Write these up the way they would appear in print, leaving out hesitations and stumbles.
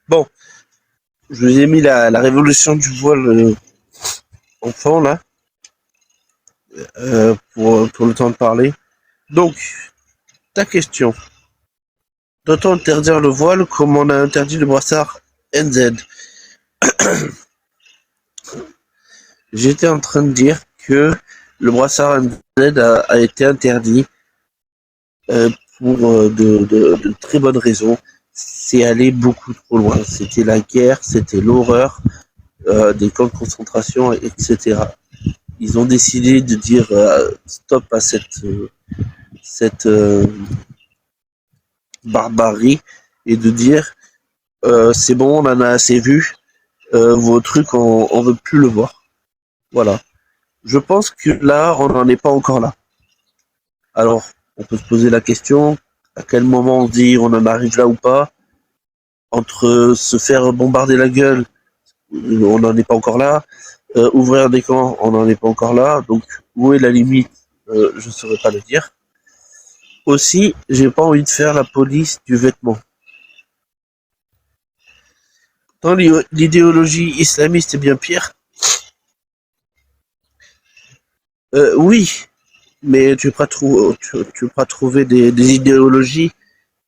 Bon, je vous ai mis la révolution du voile en fond, là, pour le temps de parler. Donc, ta question. Doit-on interdire le voile comme on a interdit le brassard NZ? J'étais en train de dire que le brassard NZ a été interdit euh, pour de très bonnes raisons. C'est allé beaucoup trop loin. C'était la guerre, c'était l'horreur, des camps de concentration, etc. Ils ont décidé de dire stop à cette barbarie et de dire c'est bon, on en a assez vu, vos trucs, on veut plus le voir. Voilà. Je pense que là, on n'en est pas encore là. Alors, on peut se poser la question, à quel moment on dit on en arrive là ou pas. Entre se faire bombarder la gueule, on n'en est pas encore là. Ouvrir des camps, on n'en est pas encore là. Donc, où est la limite? Je ne saurais pas le dire. Aussi, j'ai pas envie de faire la police du vêtement. Dans l'idéologie islamiste est bien pire. Oui, mais tu vas pas trouver des idéologies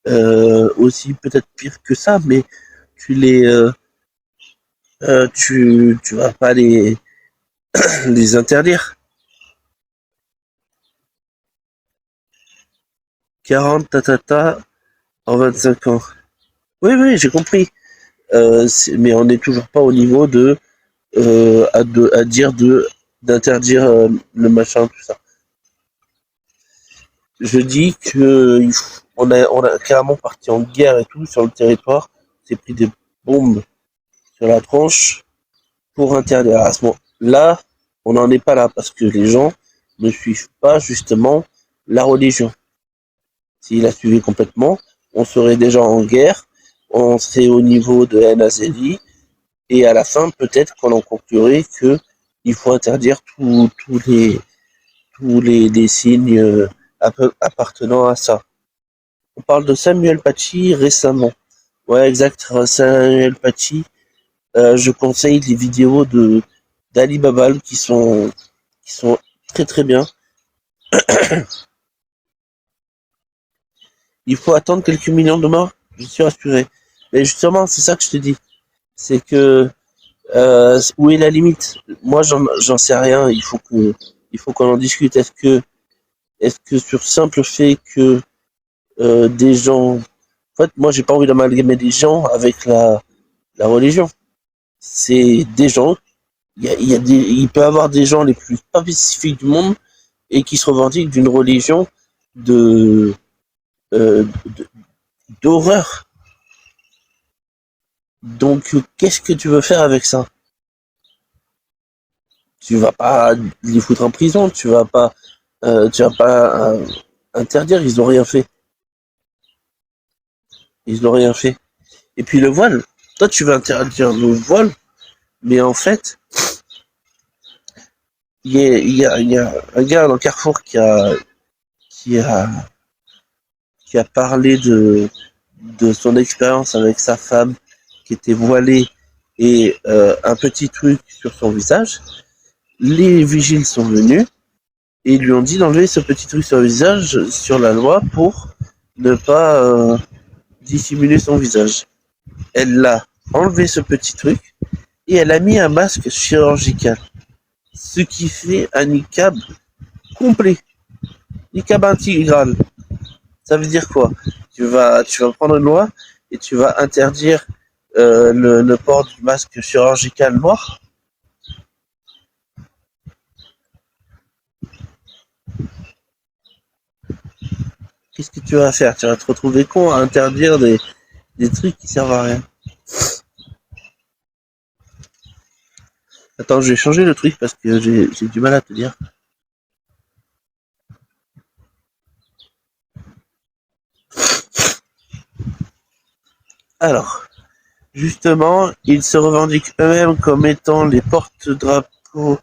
aussi peut-être pires que ça, mais tu les tu vas pas les interdire. 40 tatata en 25 ans. Oui, oui, j'ai compris. Mais on n'est toujours pas au niveau à dire d'interdire le machin, tout ça. Je dis que on a carrément parti en guerre et tout sur le territoire, s'est pris des bombes sur la tronche pour interdire. À ce moment-là, on n'en est pas là parce que les gens ne suivent pas justement la religion. S'ils la suivaient complètement, on serait déjà en guerre, on serait au niveau de Nazélie, et à la fin, peut-être qu'on en conclurait que il faut interdire tous les signes appartenant à ça. On parle de Samuel Paty récemment. Ouais, exact, Samuel Paty. Je conseille les vidéos de d'Ali Babal qui sont très très bien. Il faut attendre quelques millions de morts, je suis rassuré. Mais justement, c'est ça que je te dis. C'est que où est la limite? Moi, j'en sais rien. Il faut qu'on en discute. Est-ce que sur simple fait que des gens, en fait, moi, j'ai pas envie d'amalgamer des gens avec la religion. C'est des gens. Il peut y avoir des gens les plus pacifiques du monde et qui se revendiquent d'une religion de euh, d'horreur. Donc, qu'est-ce que tu veux faire avec ça? Tu vas pas les foutre en prison, tu vas pas interdire. Ils ont rien fait. Ils n'ont rien fait. Et puis le voile. Toi, tu veux interdire le voile, mais en fait, il y a un gars dans Carrefour qui a, qui a parlé de son expérience avec sa femme qui était voilée et un petit truc sur son visage. Les vigiles sont venus et lui ont dit d'enlever ce petit truc sur le visage sur la loi pour ne pas dissimuler son visage. Elle l'a enlevé ce petit truc et elle a mis un masque chirurgical. Ce qui fait un niqab complet. Niqab intégral. Ça veut dire quoi? Tu vas prendre une loi et tu vas interdire le port du masque chirurgical noir. Qu'est-ce que tu vas faire? Tu vas te retrouver con à interdire des trucs qui servent à rien. Attends, je vais changer le truc parce que j'ai du mal à te dire. Alors, justement, ils se revendiquent eux-mêmes comme étant les porte-drapeaux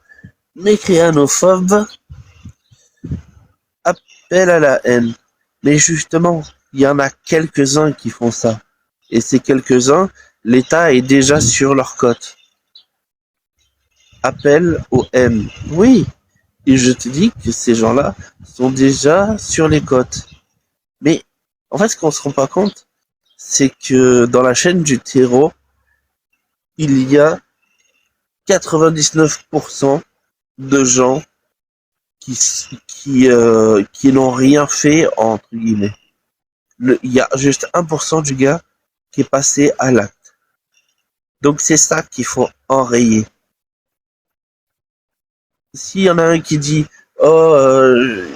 mécréanophobes, appellent à la haine. Mais justement, il y en a quelques-uns qui font ça. Et ces quelques-uns, l'État est déjà sur leur cote. Appel au M. Oui, et je te dis que ces gens-là sont déjà sur les cotes. Mais en fait, ce qu'on se rend pas compte, c'est que dans la chaîne du terreau, il y a 99% de gens qui n'ont rien fait, entre guillemets. Il y a juste 1% du gars qui est passé à l'acte. Donc c'est ça qu'il faut enrayer. S'il y en a un qui dit oh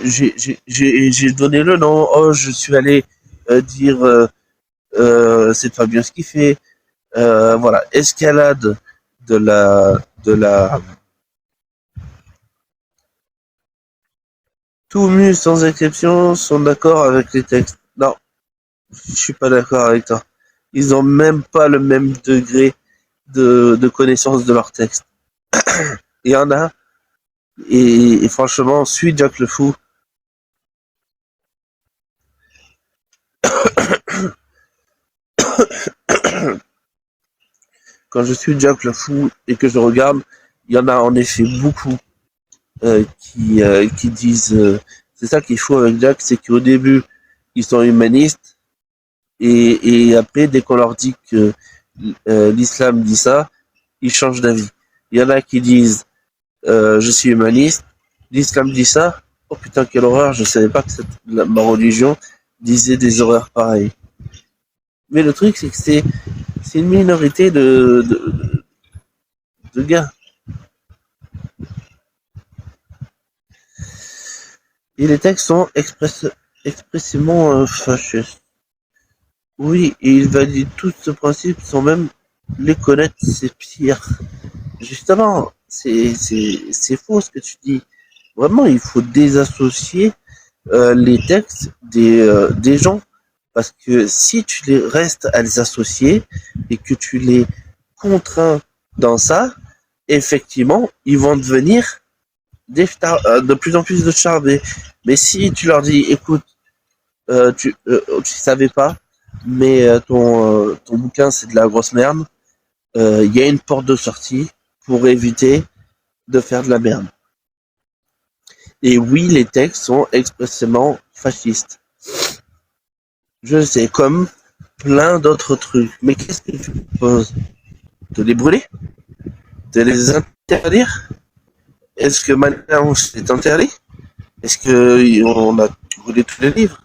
j'ai donné le nom, oh je suis allé dire c'est pas bien ce qu'il fait, voilà, escalade de la de la tout mus sans exception sont d'accord avec les textes. Non, je suis pas d'accord avec toi. Ils ont même pas le même degré de connaissance de leur texte. Il y en a, et franchement, suis Jack le Fou. Quand je suis Jack le Fou et que je regarde, il y en a en effet beaucoup qui disent. C'est ça qui est fou avec Jack, c'est qu'au début, ils sont humanistes, et après, dès qu'on leur dit que l'islam dit ça, ils changent d'avis. Il y en a qui disent je suis humaniste, l'islam dit ça, oh putain, quelle horreur, je savais pas que ma religion disait des horreurs pareilles. Mais le truc, c'est que c'est une minorité de gars. Et les textes sont expressément fascistes. Oui, et ils valident tout ce principe sans même les connaître, c'est pire. Justement, c'est faux ce que tu dis. Vraiment, il faut désassocier les textes des gens. Parce que si tu les restes à les associer et que tu les contrains dans ça, effectivement, ils vont devenir de plus en plus de charbés. Mais si tu leur dis, écoute, tu savais pas, mais ton bouquin c'est de la grosse merde, il y a une porte de sortie pour éviter de faire de la merde. Et oui, les textes sont expressément fascistes. Je sais, comme plein d'autres trucs. Mais qu'est-ce que tu proposes? De les brûler? De les interdire? Est-ce que maintenant c'est interdit? Est-ce qu'on a brûlé tous les livres?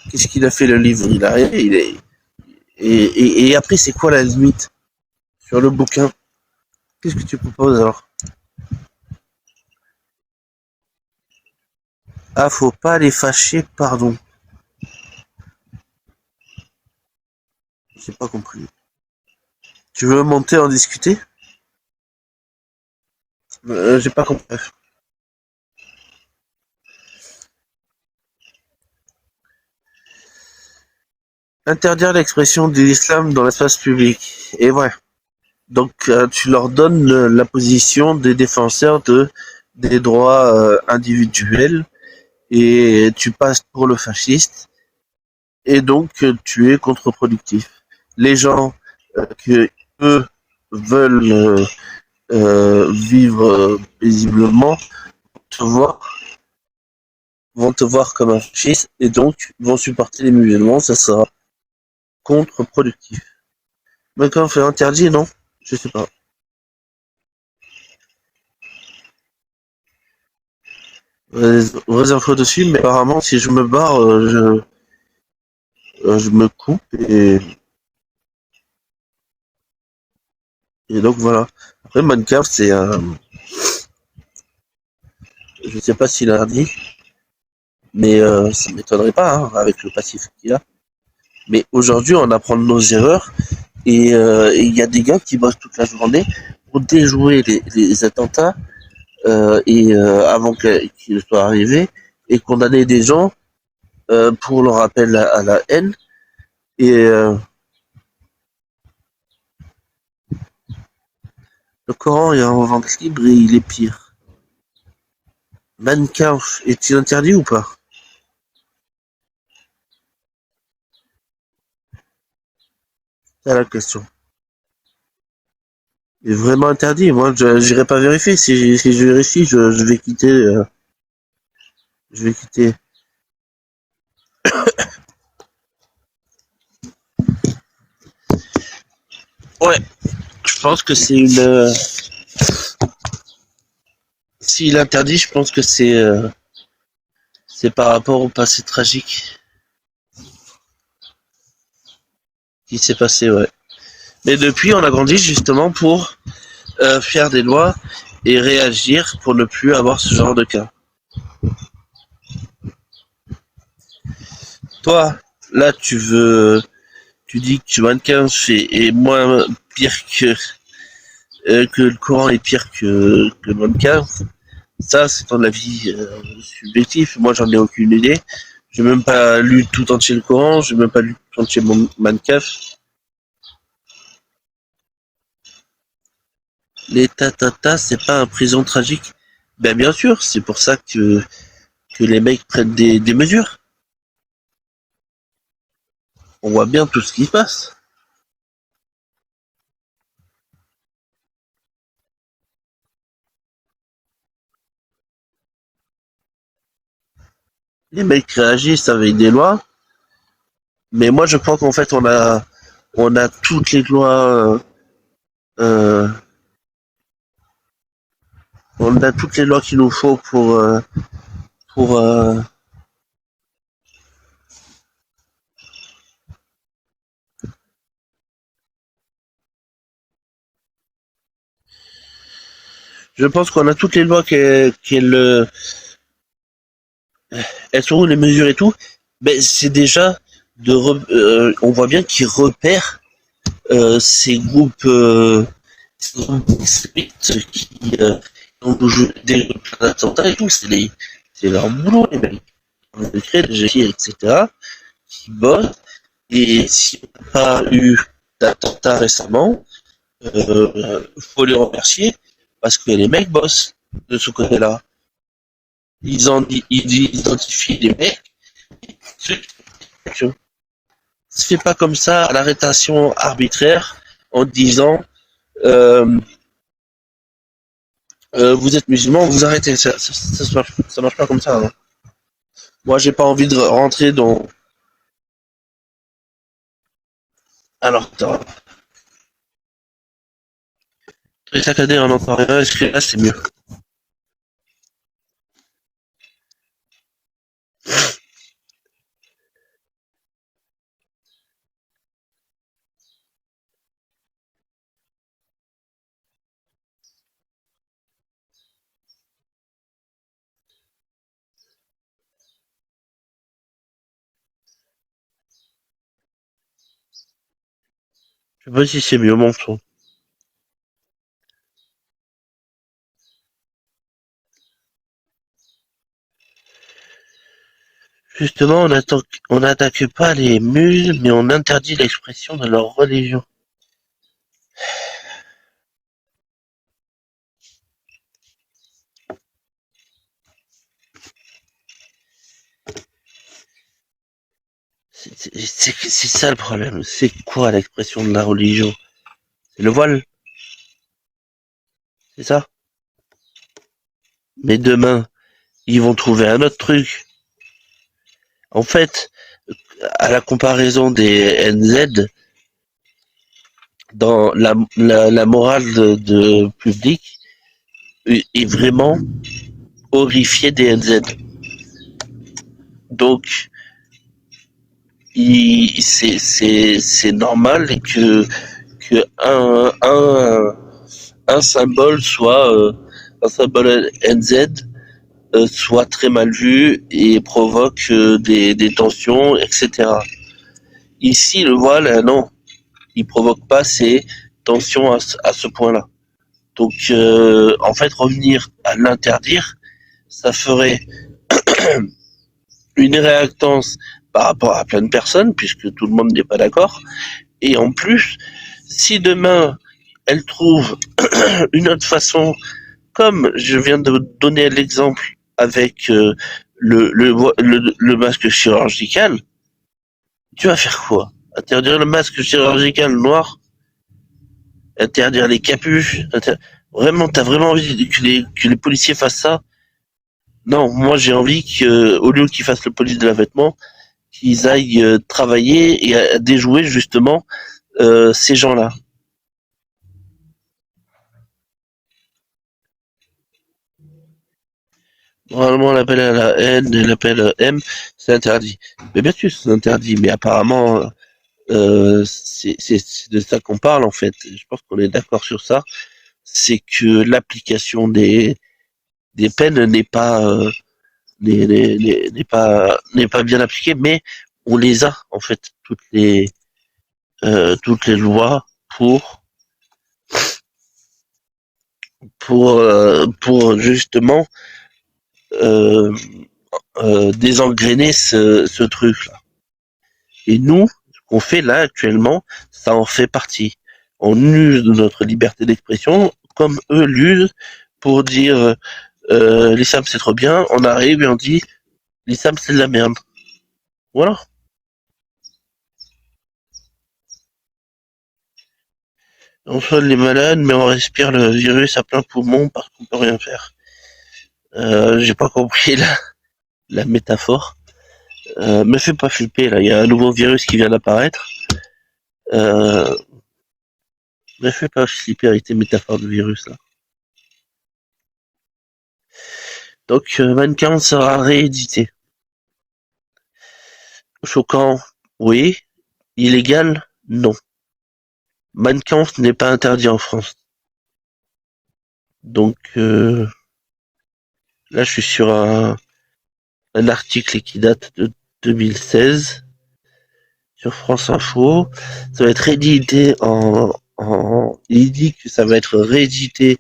Qu'est-ce qu'il a fait le livre? Il a rien. Et après, c'est quoi la limite sur le bouquin? Qu'est-ce que tu proposes alors? Ah, faut pas les fâcher, pardon. J'ai pas compris. Tu veux monter en discuter? J'ai pas compris. Interdire l'expression de l'islam dans l'espace public. Et ouais. Donc tu leur donnes la position des défenseurs des droits individuels, et tu passes pour le fasciste, et donc tu es contre-productif. Les gens que eux veulent vivre paisiblement te voir, vont te voir comme un fasciste, et donc vont supporter les musulmans, ça sera contre-productif. Mais quand on fait interdit, non? Je sais pas. Vraies infos dessus, mais apparemment si je me barre, je me coupe, et donc voilà. Après Minecraft c'est je sais pas s'il a dit, mais ça m'étonnerait pas hein, avec le passif qu'il a. Mais aujourd'hui on apprend de nos erreurs, et il y a des gars qui bossent toute la journée pour déjouer les attentats, et avant qu'ils soient arrivés, et condamner des gens pour leur appel à la haine, et le Coran est en vente libre et il est pire. Minecraft est-il interdit ou pas? C'est la question. C'est vraiment interdit. Moi, je n'irai pas vérifier. Si je vérifie, je vais quitter. Je vais quitter. Ouais, je pense que c'est une. S'il interdit, je pense que c'est par rapport au passé tragique qui s'est passé, ouais. Mais depuis, on a grandi justement pour faire des lois et réagir pour ne plus avoir ce genre de cas. Toi, là, tu dis que mannequin est moins pire que le courant est pire que le mannequin. Ça, c'est ton avis subjectif. Moi, j'en ai aucune idée. J'ai même pas lu tout entier le Coran, j'ai même pas lu tout entier mon Mancaf. Les tatata, c'est pas un prison tragique. Ben bien sûr, c'est pour ça que les mecs prennent des mesures. On voit bien tout ce qui se passe. Les mecs réagissent avec des lois, mais moi je pense qu'en fait on a toutes les lois euh, on a toutes les lois qu'il nous faut pour je pense qu'on a toutes les lois elles sont où les mesures et tout. Ben c'est déjà on voit bien qu'ils repèrent ces groupes extrémistes qui ont des attentats et tout. C'est leur boulot les mecs. On crée des GIE, etc. qui bossent. Et si on n'a pas eu d'attentat récemment, faut les remercier parce que les mecs bossent de ce côté-là. Ils identifient les mecs. Ceux qui se fait pas comme ça à l'arrestation arbitraire en disant vous êtes musulman, vous arrêtez. Ça marche pas comme ça. Hein. Moi, j'ai pas envie de rentrer dans. Alors, très saccadé, on entend rien. Est-ce que là, c'est mieux? Je sais pas si c'est mieux, mon son. Justement, on n'attaque pas les mules, mais on interdit l'expression de leur religion. C'est ça le problème. C'est quoi l'expression de la religion? C'est le voile, c'est ça? Mais demain, ils vont trouver un autre truc. En fait, à la comparaison des NZ, dans la morale de public est vraiment horrifiée des NZ. Donc, c'est normal que un symbole soit un symbole NZ soit très mal vu et provoque des tensions, etc. Ici, le voile, non, il provoque pas ces tensions à ce point-là. Donc, en fait, revenir à l'interdire, ça ferait une réactance par rapport à plein de personnes, puisque tout le monde n'est pas d'accord. Et en plus, si demain, elle trouve une autre façon, comme je viens de donner l'exemple avec le masque chirurgical, tu vas faire quoi? Interdire le masque chirurgical noir, interdire les capuches. Vraiment, t'as vraiment envie que les policiers fassent ça? Non, moi j'ai envie que, au lieu qu'ils fassent le police de la vêtement, qu'ils aillent travailler et déjouer justement ces gens-là. Normalement, l'appel à la haine et l'appel à M, c'est interdit. Mais bien sûr, c'est interdit, mais apparemment, c'est de ça qu'on parle en fait. Je pense qu'on est d'accord sur ça. C'est que l'application des peines n'est pas bien appliquée, mais on les a en fait toutes les lois pour pour justement euh, désengrainer ce truc-là. Et nous, ce qu'on fait là actuellement, ça en fait partie. On use de notre liberté d'expression comme eux l'usent pour dire l'islam c'est trop bien. On arrive et on dit l'islam c'est de la merde. Voilà. On soigne les malades, mais on respire le virus à plein poumon parce qu'on peut rien faire. J'ai pas compris la métaphore. Me fais pas flipper là. Il y a un nouveau virus qui vient d'apparaître. Euh, me fais pas flipper avec tes métaphores de virus là. Donc Mannequin sera réédité. Choquant, oui. Illégal, non. Mannequin n'est pas interdit en France. Donc là, je suis sur un article qui date de 2016 sur France Info. Ça va être réédité il dit que ça va être réédité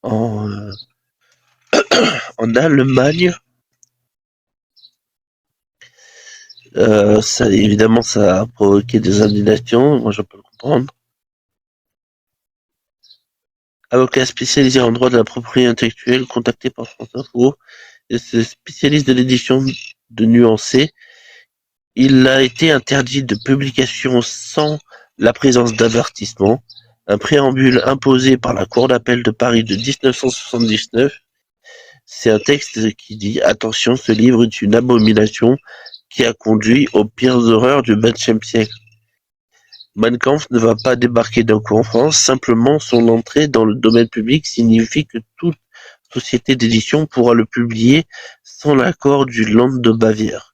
en, en Allemagne. Ça, évidemment, ça a provoqué des indignations. Moi, je peux le comprendre. Avocat spécialisé en droit de la propriété intellectuelle, contacté par France Info, et spécialiste de l'édition de Nuancé. Il a été interdit de publication sans la présence d'avertissement. Un préambule imposé par la Cour d'appel de Paris de 1979. C'est un texte qui dit « Attention, ce livre est une abomination qui a conduit aux pires horreurs du XXe siècle. » Mein Kampf ne va pas débarquer d'un coup en France, simplement son entrée dans le domaine public signifie que toute société d'édition pourra le publier sans l'accord du Land de Bavière,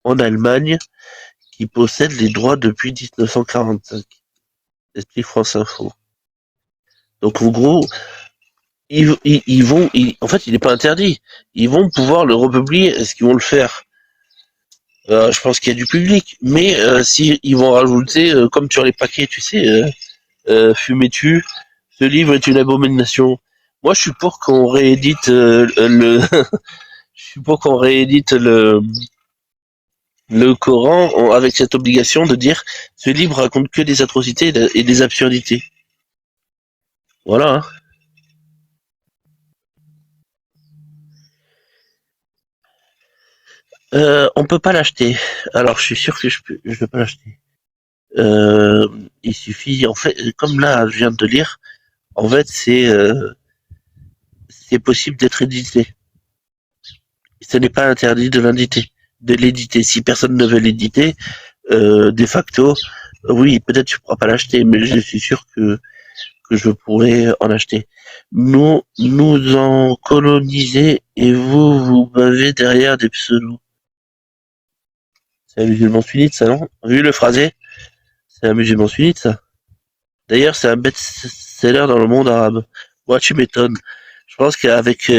en Allemagne, qui possède les droits depuis 1945. Explique France Info. Donc en gros, en fait, il n'est pas interdit. Ils vont pouvoir le republier. Est-ce qu'ils vont le faire? Je pense qu'il y a du public, mais si ils vont rajouter, comme sur les paquets, tu sais, fumez-tu, ce livre est une abomination. Moi, je suis pour qu'on réédite je suis pour qu'on réédite le Coran avec cette obligation de dire ce livre raconte que des atrocités et des absurdités. Voilà. Hein. On peut pas l'acheter. Alors, je suis sûr que je peux pas l'acheter. Il suffit, en fait, comme là, je viens de te lire, en fait, c'est possible d'être édité. Ce n'est pas interdit de l'éditer. Si personne ne veut l'éditer, de facto, oui, peut-être je ne pourras pas l'acheter, mais je suis sûr que je pourrais en acheter. Nous en colonisés et vous bavez derrière des pseudos. C'est un musulman sunnite, ça, non? Vu le phrasé, c'est un musulman sunnite, ça. D'ailleurs, c'est un best-seller dans le monde arabe. Moi, tu m'étonnes. Je pense qu'avec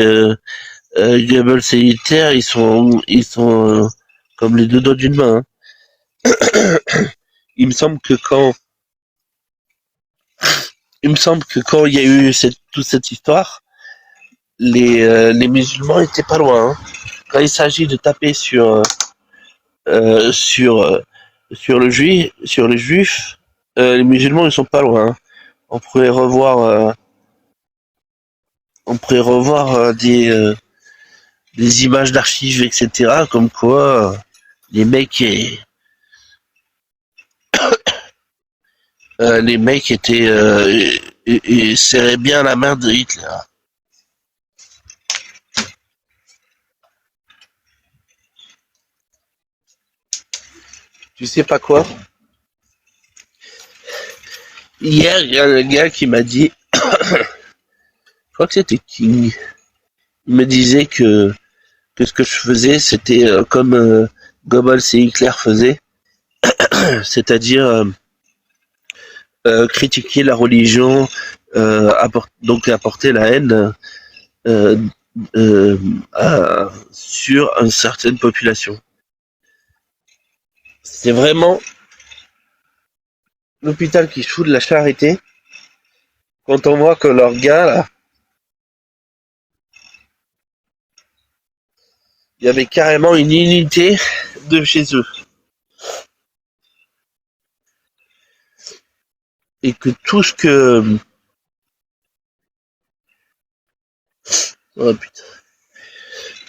Goebbels et Hitler, ils sont comme les deux doigts d'une main. Hein. Il me semble que quand il y a eu toute cette histoire, les musulmans étaient pas loin. Hein. Quand il s'agit de taper euh, sur euh, sur les juifs, les musulmans ils sont pas loin. Hein. On pourrait revoir des images d'archives, etc. Comme quoi les mecs les mecs étaient et serraient bien la main de Hitler. Tu sais pas quoi? Hier, il y a un gars qui m'a dit, je crois que c'était King, il me disait que ce que je faisais, c'était comme Goebbels et Hitler faisaient, c'est-à-dire critiquer la religion, donc apporter la haine euh, sur une certaine population. C'est vraiment l'hôpital qui se fout de la charité quand on voit que leurs gars, là, il y avait carrément une unité de chez eux. Et que tout ce que... Oh putain.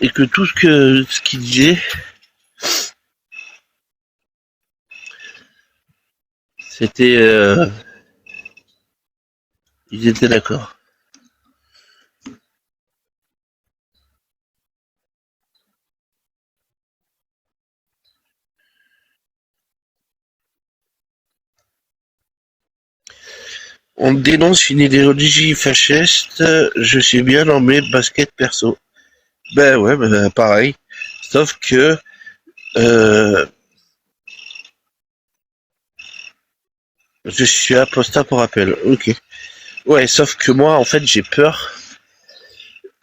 Et que tout ce qu'ils disaient, c'était... ils étaient d'accord. On dénonce une idéologie fasciste, je suis bien dans mes baskets perso. Ben ouais, ben pareil. Sauf que euh, je suis apostat pour rappel. Ok. Ouais, sauf que moi, en fait, j'ai peur.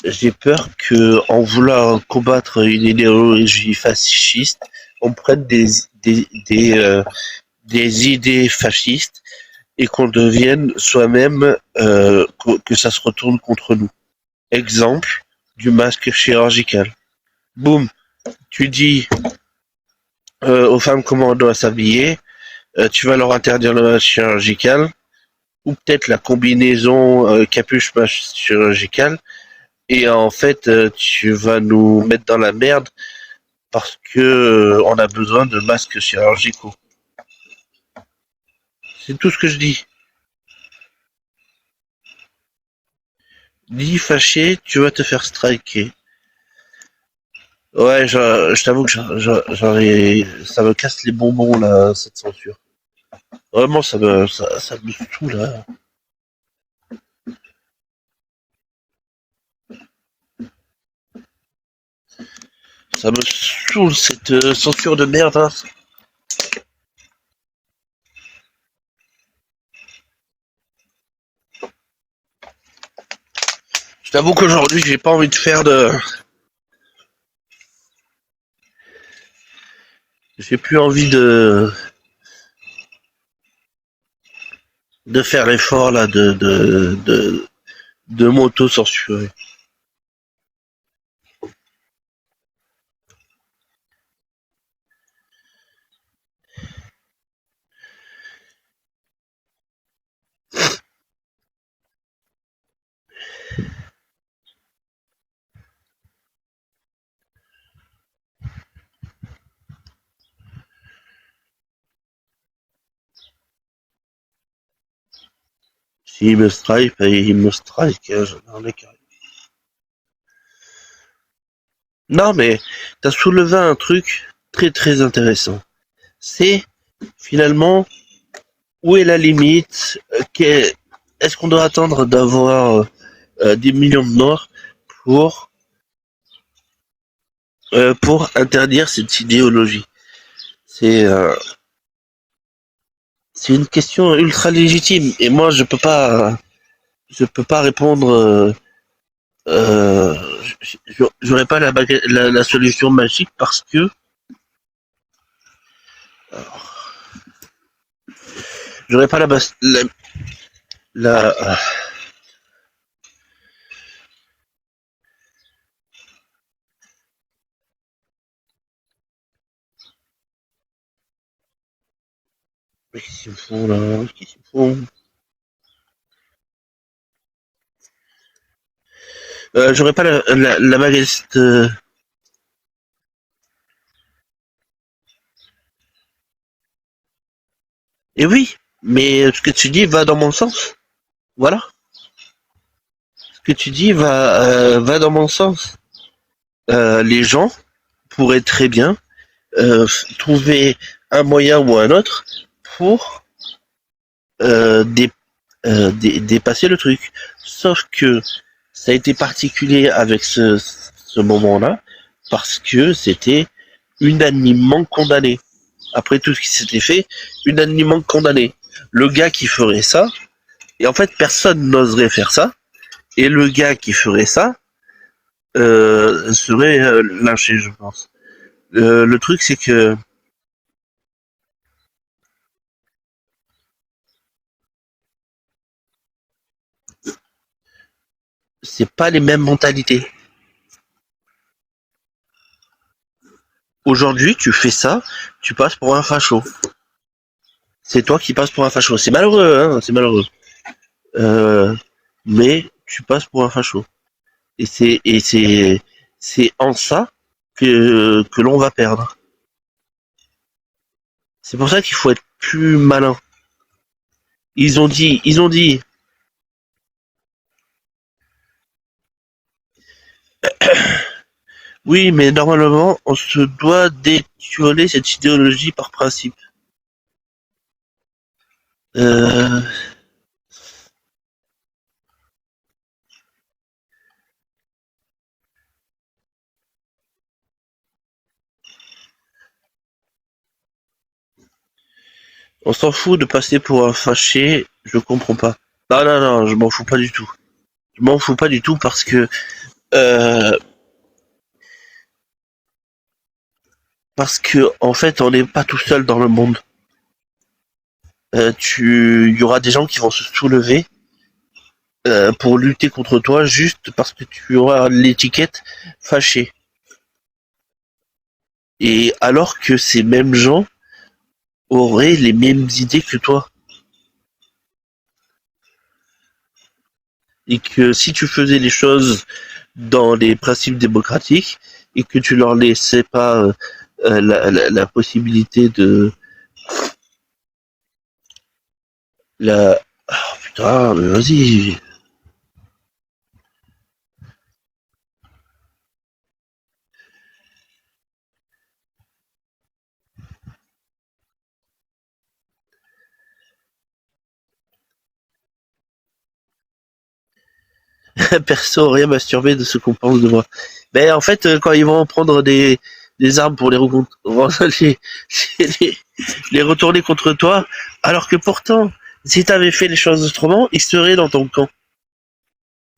J'ai peur que, en voulant combattre une idéologie fasciste, on prenne des idées fascistes et qu'on devienne soi-même, que ça se retourne contre nous. Exemple du masque chirurgical. Boum, tu dis aux femmes comment elles doivent s'habiller, tu vas leur interdire le masque chirurgical, ou peut-être la combinaison capuche-masque chirurgical, et en fait, tu vas nous mettre dans la merde parce que on a besoin de masques chirurgicaux. C'est tout ce que je dis. Dis fâché, tu vas te faire striker. Ouais, je t'avoue que ça me casse les bonbons là, cette censure. Vraiment, ça me saoule là. Ça me saoule cette censure de merde. Hein. Je t'avoue qu'aujourd'hui, j'ai pas envie de faire de, j'ai plus envie de faire l'effort là de m'auto-censurer. S'il me strike, il me strike. J'en ai carré. Non, mais t'as soulevé un truc très très intéressant. C'est finalement où est la limite est-ce qu'on doit attendre d'avoir des millions de morts pour pour interdire cette idéologie? C'est euh, c'est une question ultra légitime et moi je peux pas répondre. Euh, J'aurais pas la solution magique parce que j'aurais pas la qu'est-ce qu'ils font là? Qu'est-ce qu'ils font? J'aurais pas la baguette. Et oui, Mais ce que tu dis va dans mon sens. Voilà. Ce que tu dis va dans mon sens. Les gens pourraient très bien trouver un moyen ou un autre pour euh, dé- dépasser le truc. Sauf que ça a été particulier avec ce moment-là parce que c'était unanimement condamné. Après tout ce qui s'était fait, unanimement condamné. Le gars qui ferait ça, et en fait personne n'oserait faire ça, et le gars qui ferait ça serait lynché, je pense. Le truc c'est que c'est pas les mêmes mentalités. Aujourd'hui, tu fais ça, tu passes pour un facho. C'est toi qui passes pour un facho. C'est malheureux, hein, c'est malheureux. Euh, mais tu passes pour un facho. Et c'est en ça que l'on va perdre. C'est pour ça qu'il faut être plus malin. Ils ont dit, oui, mais normalement, on se doit d'étioler cette idéologie par principe. Euh, on s'en fout de passer pour un fâché, je comprends pas. Non, non, non, je m'en fous pas du tout. Je m'en fous pas du tout euh, parce que en fait, on n'est pas tout seul dans le monde. Il y aura des gens qui vont se soulever pour lutter contre toi juste parce que tu auras l'étiquette fâché. Et alors que ces mêmes gens auraient les mêmes idées que toi. Et que si tu faisais les choses dans les principes démocratiques et que tu leur laissais pas la possibilité de la oh, putain mais vas-y. Perso rien masturbé de ce qu'on pense de moi. Mais en fait quand ils vont prendre des armes pour les, les, les retourner contre toi alors que pourtant si t'avais fait les choses autrement ils seraient dans ton camp.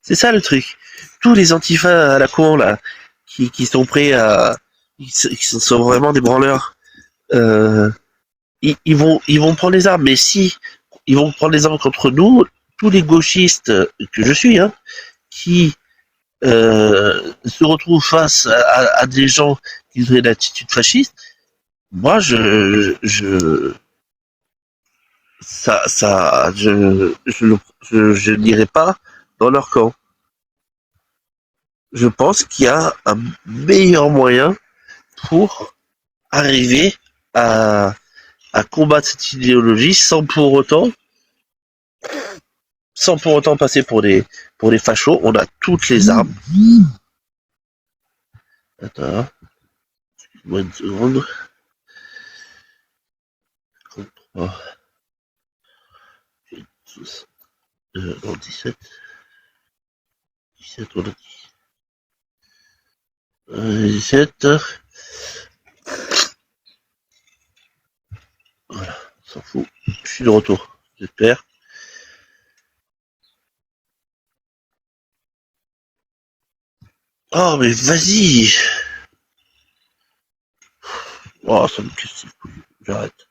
C'est ça le truc. Tous les antifas à la con là, qui sont prêts à, qui sont vraiment des branleurs, euh, ils vont prendre les armes. Mais si ils vont prendre les armes contre nous, tous les gauchistes que je suis, hein, qui se retrouvent face à des gens qui ont une attitude fasciste, moi je n'irai pas dans leur camp. Je pense qu'il y a un meilleur moyen pour arriver à, à combattre cette idéologie sans pour autant passer pour des fachos. On a toutes les armes. Attends, moi une seconde. Oh, non, 17. 17, on a dit. 17. Voilà, on s'en fout. Je suis de retour, j'espère. Oh, mais vas-y. Oh, ça me casse les couilles. J'arrête.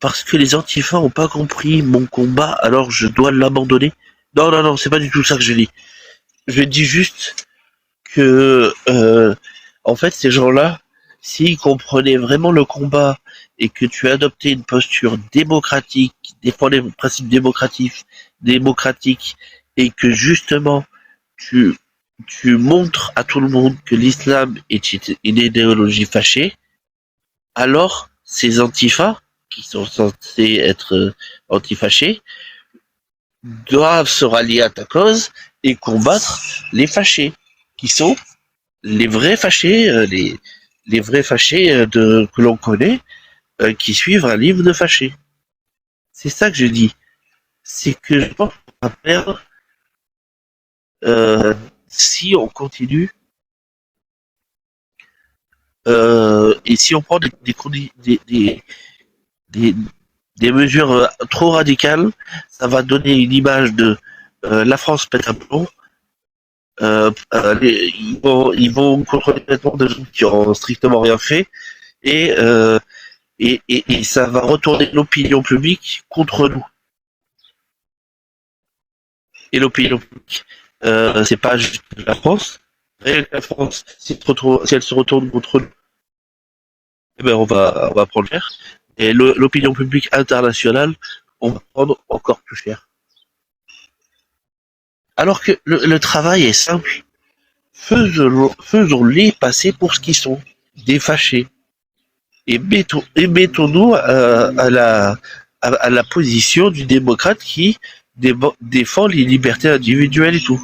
Parce que les antifas ont pas compris mon combat, alors je dois l'abandonner. Non, non, non, c'est pas du tout ça que je dis. Je dis juste que, en fait, ces gens-là, s'ils comprenaient vraiment le combat et que tu adoptais une posture démocratique, qui défend les principes démocratiques, et que justement tu, tu montres à tout le monde que l'islam est une idéologie fâchée, alors ces antifas, qui sont censés être antifâchés, doivent se rallier à ta cause et combattre les fâchés, qui sont les vrais fâchés, les vrais fâchés que l'on connaît, qui suivent un livre de fâchés. C'est ça que je dis. C'est que je pense qu'on va perdre si on continue et si on prend des, des mesures trop radicales, ça va donner une image de la France pète un plomb. Ils vont contrôler complètement des gens qui ont strictement rien fait et, et ça va retourner l'opinion publique contre nous. Et l'opinion publique, c'est pas juste la France. Et la France, si elle se retourne contre nous, eh ben on va prendre cher. Et l'opinion publique internationale, on va prendre encore plus cher. Alors que le travail est simple. Faisons-les passer pour ce qu'ils sont, des fâchés. Et mettons-nous à la position du démocrate qui défend les libertés individuelles et tout.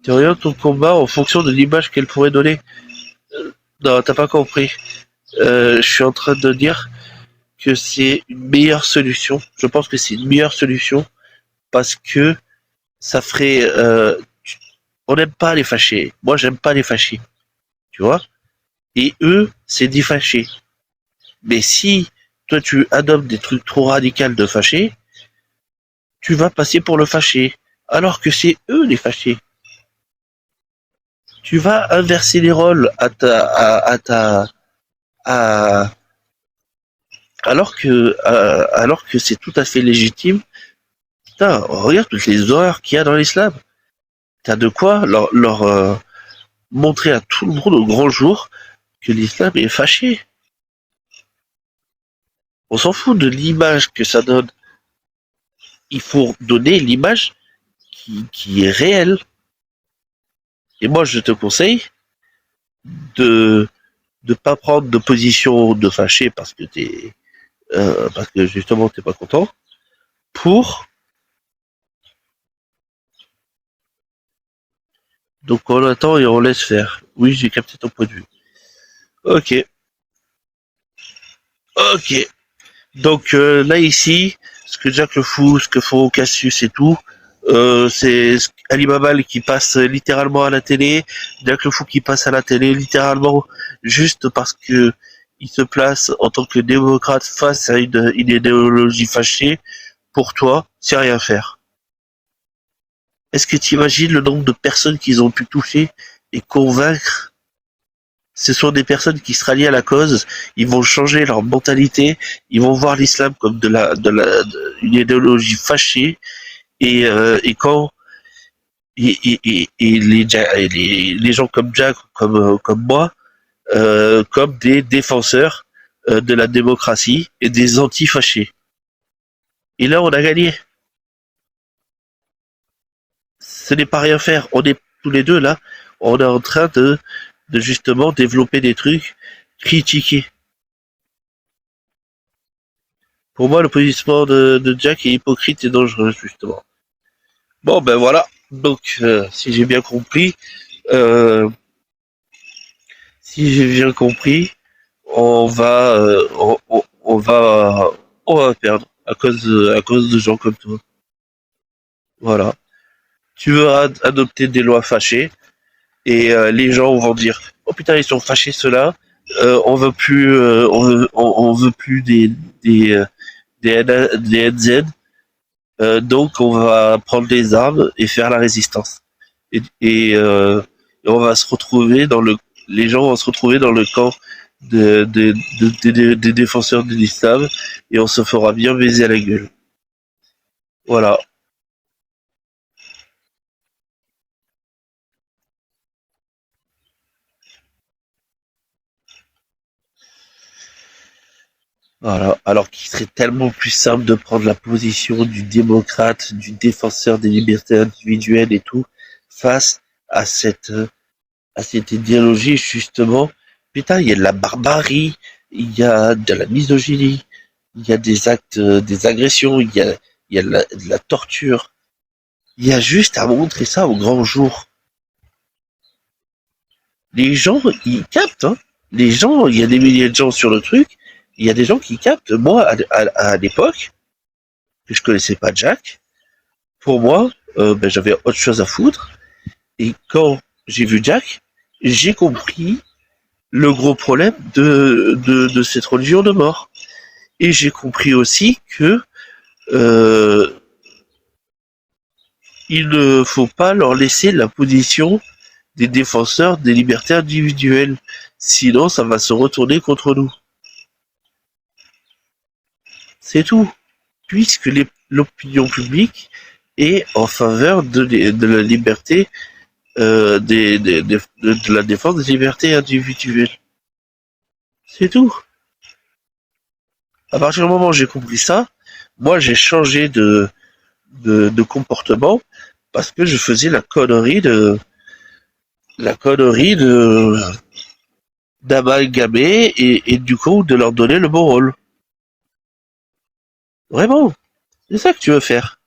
Tu orientes ton combat en fonction de l'image qu'elle pourrait donner. Non, t'as pas compris. Je suis en train de dire que c'est une meilleure solution. Je pense que c'est une meilleure solution parce que ça ferait. On n'aime pas les fâchés. Moi, j'aime pas les fâchés. Tu vois. Et eux, c'est des fâchés. Mais si toi tu adoptes des trucs trop radicaux de fâchés, tu vas passer pour le fâché. Alors que c'est eux les fâchés. Tu vas inverser les rôles à, alors que c'est tout à fait légitime. Putain, regarde toutes les horreurs qu'il y a dans l'islam. T'as de quoi leur montrer à tout le monde au grand jour que l'islam est fâché. On s'en fout de l'image que ça donne. Il faut donner l'image qui est réelle. Et moi, je te conseille de ne pas prendre de position de fâché parce que justement t'es pas content pour donc on attend et on laisse faire. Oui, j'ai capté ton point de vue. Ok, ok. Donc là ici, ce que Jack le fou, ce que font Cassius et tout, c'est Alibaba qui passe littéralement à la télé, Jack le fou qui passe à la télé littéralement juste parce que il se place en tant que démocrate face à une idéologie fâchée. Pour toi, c'est rien faire. Est-ce que tu imagines le nombre de personnes qu'ils ont pu toucher et convaincre? Ce sont des personnes qui se rallient à la cause, ils vont changer leur mentalité, ils vont voir l'islam comme une idéologie fâchée et quand et les gens comme Jack, comme moi, comme des défenseurs de la démocratie et des anti-fâchés. Et là, on a gagné. Ce n'est pas rien faire. On est tous les deux là, on est en train de justement développer des trucs, critiquer. Pour moi, le positionnement de Jack est hypocrite et dangereux, justement. Bon, ben voilà. Donc, si j'ai bien compris, euh, si j'ai bien compris, on va, on va perdre à cause de gens comme toi. Voilà. Tu veux adopter des lois fâchées et les gens vont dire, oh putain, ils sont fâchés ceux-là. On veut plus, on veut plus des NZ. Donc on va prendre des armes et faire la résistance. Et on va se retrouver dans le, les gens vont se retrouver dans le camp des défenseurs de l'islam et on se fera bien baiser à la gueule. Voilà. Voilà. Alors qu'il serait tellement plus simple de prendre la position du démocrate, du défenseur des libertés individuelles et tout, face à cette idéologie, justement. Putain, il y a de la barbarie, il y a de la misogynie, il y a des actes, des agressions, il y a de la torture. Il y a juste à montrer ça au grand jour. Les gens, ils captent, hein. Les gens, il y a des milliers de gens sur le truc, il y a des gens qui captent. Moi, à l'époque, que je connaissais pas Jack, pour moi, j'avais autre chose à foutre. Et quand j'ai vu Jack, j'ai compris le gros problème de cette religion de mort. Et j'ai compris aussi que euh, il ne faut pas leur laisser la position des défenseurs des libertés individuelles. Sinon, ça va se retourner contre nous. C'est tout. Puisque l'opinion publique est en faveur de la liberté, de la défense des libertés individuelles. C'est tout. À partir du moment où j'ai compris ça, moi j'ai changé de comportement parce que je faisais la connerie d'amalgamer et du coup de leur donner le bon rôle. Vraiment, c'est ça que tu veux faire.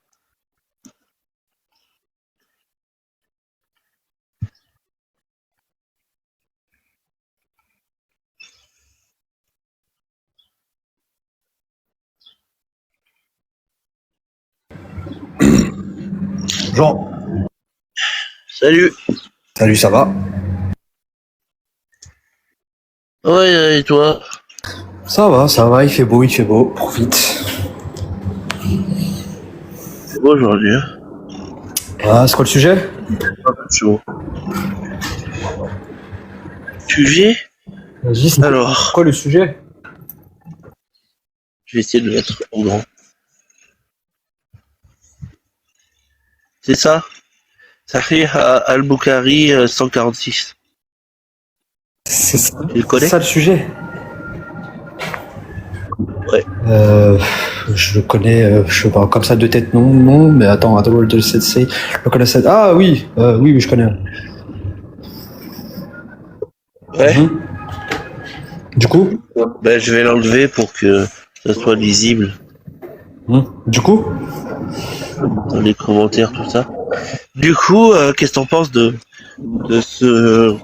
Jean, Salut. salut, ça va? Ouais, et toi? Ça va, il fait beau, profite. C'est beau aujourd'hui, hein? Ah, c'est quoi le sujet? Pas mal chaud. Sujet? Vas-y, c'est Alors, quoi le sujet? je vais essayer de le mettre en grand. C'est ça? Sahih al-Bukhari 146. C'est ça, Tu le connais? ça le sujet? Ouais. Je le connais, je sais pas, comme ça de tête, non, mais attends, de Sensei, je le connais ça. Ah oui, oui, je connais. Ouais. Du coup? Je vais l'enlever pour que ça soit lisible Du coup? dans les commentaires, tout ça. Du coup, qu'est-ce que t'en penses de ce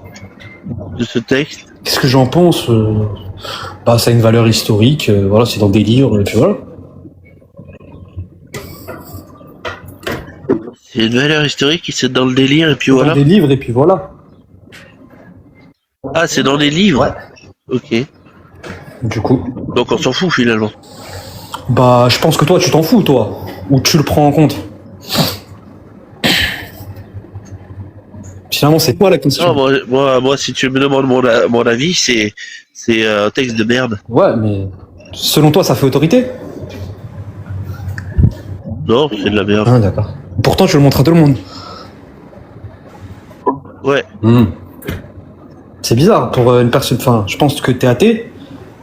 texte? Qu'est-ce que j'en pense? Bah, ça a une valeur historique, voilà, c'est dans des livres, et puis voilà. C'est une valeur historique, c'est dans le délire, et puis Dans voilà. des livres, et puis voilà. Ah, c'est dans des livres? Ouais. Ok. Du coup? Donc on s'en fout finalement. Bah, je pense que toi, tu t'en fous, toi. Ou tu le prends en compte. Finalement, c'est quoi la question? Non, moi, si tu me demandes mon avis, c'est un texte de merde. Ouais, mais selon toi, ça fait autorité? Non, c'est de la merde. Ah, d'accord. Pourtant, tu le montres à tout le monde. Ouais. C'est bizarre pour une personne. Enfin, je pense que t'es athée.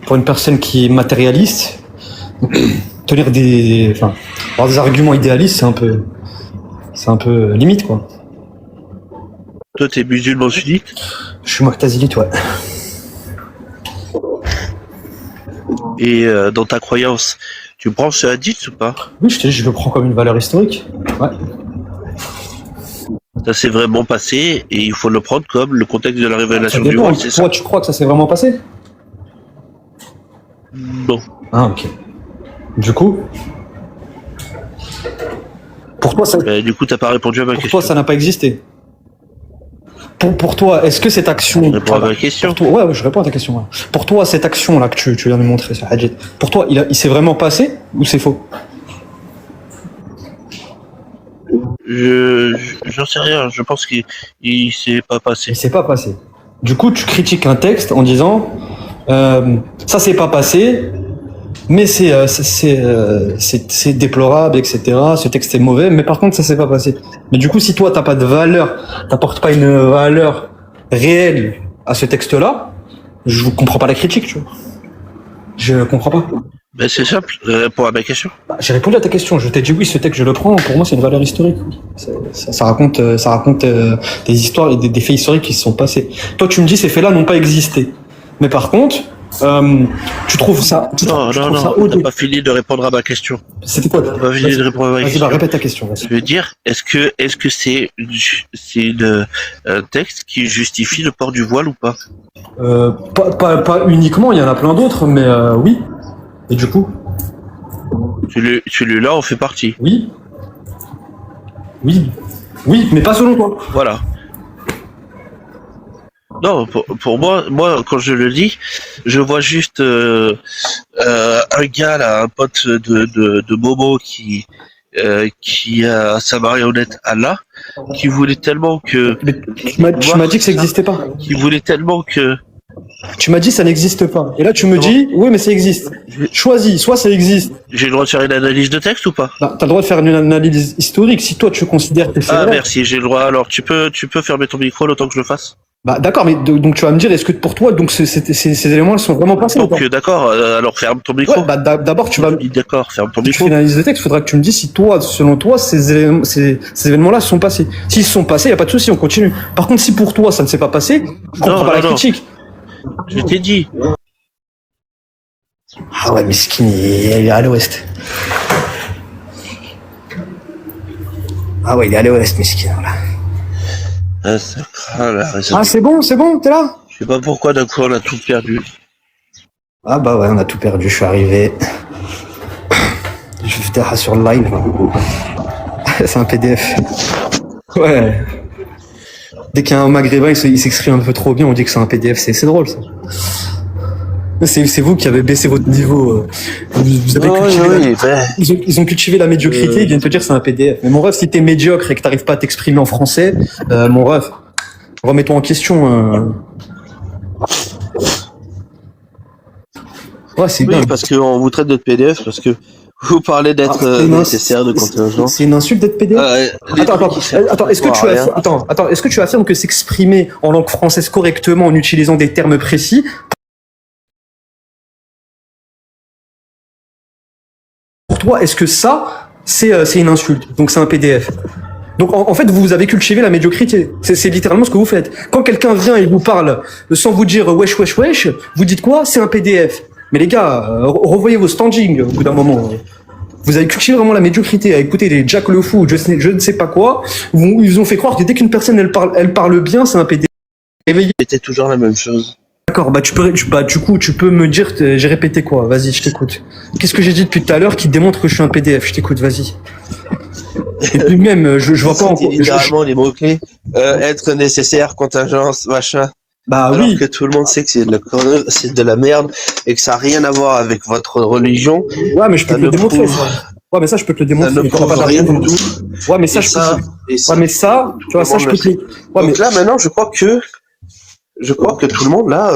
Pour une personne qui est matérialiste, tenir des, enfin, avoir des arguments idéalistes, c'est un peu limite, quoi. Toi, t'es musulman sunnite? Je suis mu'tazilite, ouais. Et dans ta croyance, tu prends ce hadith ou pas? Oui, je te dis, je le prends comme une valeur historique. Ouais. Ça s'est vraiment passé et il faut le prendre comme le contexte de la Ça révélation du dépend. rôle, c'est ça? Toi, tu crois que ça s'est vraiment passé? Non. Ah, ok. Du coup, pour toi, Du coup, t'as pas répondu à ma question. pour toi, ça n'a pas existé. Pour toi, est-ce que cette action. Je réponds à ma question. Pour toi, ouais, je réponds à ta question. Ouais. Pour toi, cette action-là que tu viens de montrer, ce hadith, pour toi, il s'est vraiment passé ou c'est faux? J'en sais rien. Je pense qu'il s'est pas passé. Il s'est pas passé. Du coup, tu critiques un texte en disant ça s'est pas passé, mais c'est déplorable, etc. Ce texte est mauvais, mais par contre, ça s'est pas passé. Mais du coup, si toi, t'as pas de valeur, t'apportes pas une valeur réelle à ce texte-là, je comprends pas la critique, tu vois. Je comprends pas. Ben c'est simple, réponds à ma question. Bah, j'ai répondu à ta question. Je t'ai dit oui, ce texte, je le prends. Pour moi, c'est une valeur historique. Ça raconte des histoires et des faits historiques qui se sont passés. Toi, tu me dis ces faits-là n'ont pas existé. Mais par contre, tu trouves ça Non, t'as pas fini de répondre à ma question. C'était quoi? T'as pas fini de répondre à ma Vas-y, question. bah, répète ta question. Je veux dire, est-ce que c'est un texte qui justifie le port du voile ou pas? Pas uniquement, il y en a plein d'autres, mais oui. Et du coup? Celui-là en fait partie. Oui. Oui. Oui, mais pas selon toi. Voilà. Non, pour moi, quand je le dis, je vois juste un gars là, un pote de Momo qui a sa marionnette Allah, qui voulait tellement que. Mais tu m'as dit que ça n'existait pas. Qui voulait tellement que. Tu m'as dit ça n'existe pas. Et là, tu me dis, oui, mais ça existe. Choisis, soit ça existe. J'ai le droit de faire une analyse de texte ou pas? Bah, t'as le droit de faire une analyse historique. Si toi, tu considères que c'est Ah, vrai. merci, j'ai le droit. Alors, tu peux fermer ton micro le temps que je le fasse? Bah, d'accord, mais donc tu vas me dire, est-ce que pour toi, donc ces éléments sont vraiment passés? Donc, d'accord, alors ferme ton micro. Ouais, bah, d'abord, tu vas. D'accord, ferme ton Tu fais micro. une analyse de texte, faudra que tu me dises si toi, selon toi, ces événements-là se sont passés. S'ils se sont passés, y a pas de souci, on continue. Par contre, si pour toi, ça ne s'est pas passé, je comprends pas la critique. Je t'ai dit. Ah ouais, Miskin, il est à l'ouest. Ah ouais, il est à l'ouest, Miskin, voilà. Ah, ça craint, là. Ah, c'est bon, t'es là? Je sais pas pourquoi d'un coup on a tout perdu. Ah bah ouais, on a tout perdu, je suis arrivé. Je vais sur le live. C'est un PDF. Ouais. Dès qu'il y a un maghrébin, il s'exprime un peu trop bien, on dit que c'est un PDF, c'est drôle ça. C'est vous qui avez baissé votre niveau. Vous avez ils ont cultivé la médiocrité, ils viennent te dire que c'est un PDF. Mais mon ref, si t'es médiocre et que t'arrives pas à t'exprimer en français, mon ref, remets-toi en question. Ouais, c'est bien. Oui, parce qu'on vous traite de PDF, parce que vous parlez d'être nécessaire de contingent. C'est une insulte d'être PDF. Attends, est-ce que tu affirmes que s'exprimer en langue française correctement en utilisant des termes précis, pour toi, est-ce que ça, c'est une insulte? Donc c'est un PDF. Donc en fait, vous avez cultivé la médiocrité. C'est littéralement ce que vous faites. Quand quelqu'un vient et vous parle sans vous dire wesh, vous dites quoi? C'est un PDF. Mais les gars, revoyez vos standings au bout d'un moment. Vous avez cultivé vraiment la médiocrité à écouter les Jack le Fou, je ne sais pas quoi. Ils ont fait croire que dès qu'une personne elle parle bien, c'est un PDF. C'était toujours la même chose. D'accord, du coup, tu peux me dire, j'ai répété quoi? Vas-y, je t'écoute. Qu'est-ce que j'ai dit depuis tout à l'heure qui démontre que je suis un PDF? Je t'écoute, vas-y. Et puis même, je vois pas encore. Littéralement les mots-clés. Être nécessaire, contingence, machin. Bah alors oui. que tout le monde sait que c'est de la merde et que ça n'a rien à voir avec votre religion. Ouais, mais je peux te le démontrer. Ouais, mais ça, je peux te le démontrer. Ça ne prouve rien du tout. Ouais, mais ça, tu vois, ça, je peux te le. Ouais, donc là, maintenant, je crois que tout le monde là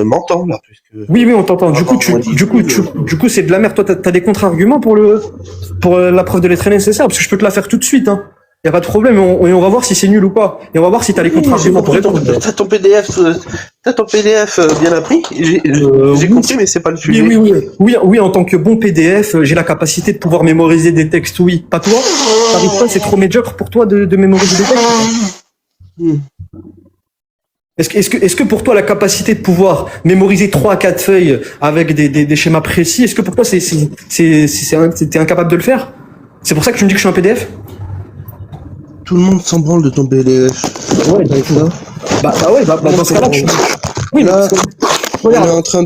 m'entend là. Puisque oui, on t'entend. Du coup, c'est de la merde. Toi, t'as des contre-arguments pour la preuve de l'être nécessaire, parce que je peux te la faire tout de suite, hein. Y a pas de problème, et on va voir si c'est nul ou pas. Et on va voir si t'as les contre-arguments pour répondre. T'as ton PDF bien appris. J'ai compris, mais c'est pas le sujet. Oui, en tant que bon PDF, j'ai la capacité de pouvoir mémoriser des textes, oui. Pas toi? T'arrives pas, c'est trop médiocre pour toi de mémoriser des textes? Est-ce que pour toi la capacité de pouvoir mémoriser 3 à 4 feuilles avec des schémas précis, est-ce que pour toi t'es incapable de le faire? C'est pour ça que tu me dis que je suis un PDF? Tout le monde s'en branle de ton PDF. Ouais, dans ce cas-là, oui, là, on est en train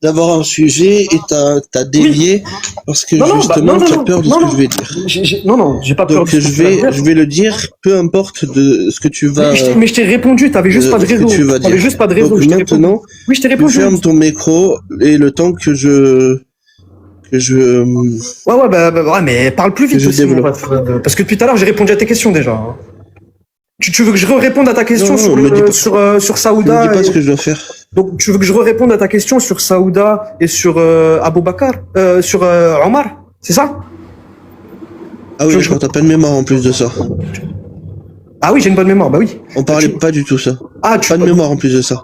d'avoir un sujet et t'as dévié parce que justement tu as peur de ce que je vais dire. Non, j'ai pas peur. Donc je vais le dire, peu importe de ce que tu vas. Mais je t'ai répondu, t'avais juste pas de réseau. T'avais juste pas de réseau. Donc maintenant, oui, je t'ai répondu. Ferme ton micro et le temps que je. Ouais, mais parle plus vite aussi, parce que depuis tout à l'heure j'ai répondu à tes questions déjà. Tu veux que je réponde à ta question sur Saouda? Ne dis pas ce que je dois faire. Donc tu veux que je réponde à ta question sur Saouda et sur Aboubakar, sur Omar, c'est ça? Ah oui, t'as pas de mémoire en plus de ça. Ah oui, j'ai une bonne mémoire, bah oui. On parlait pas du tout ça. Ah, pas de mémoire en plus de ça.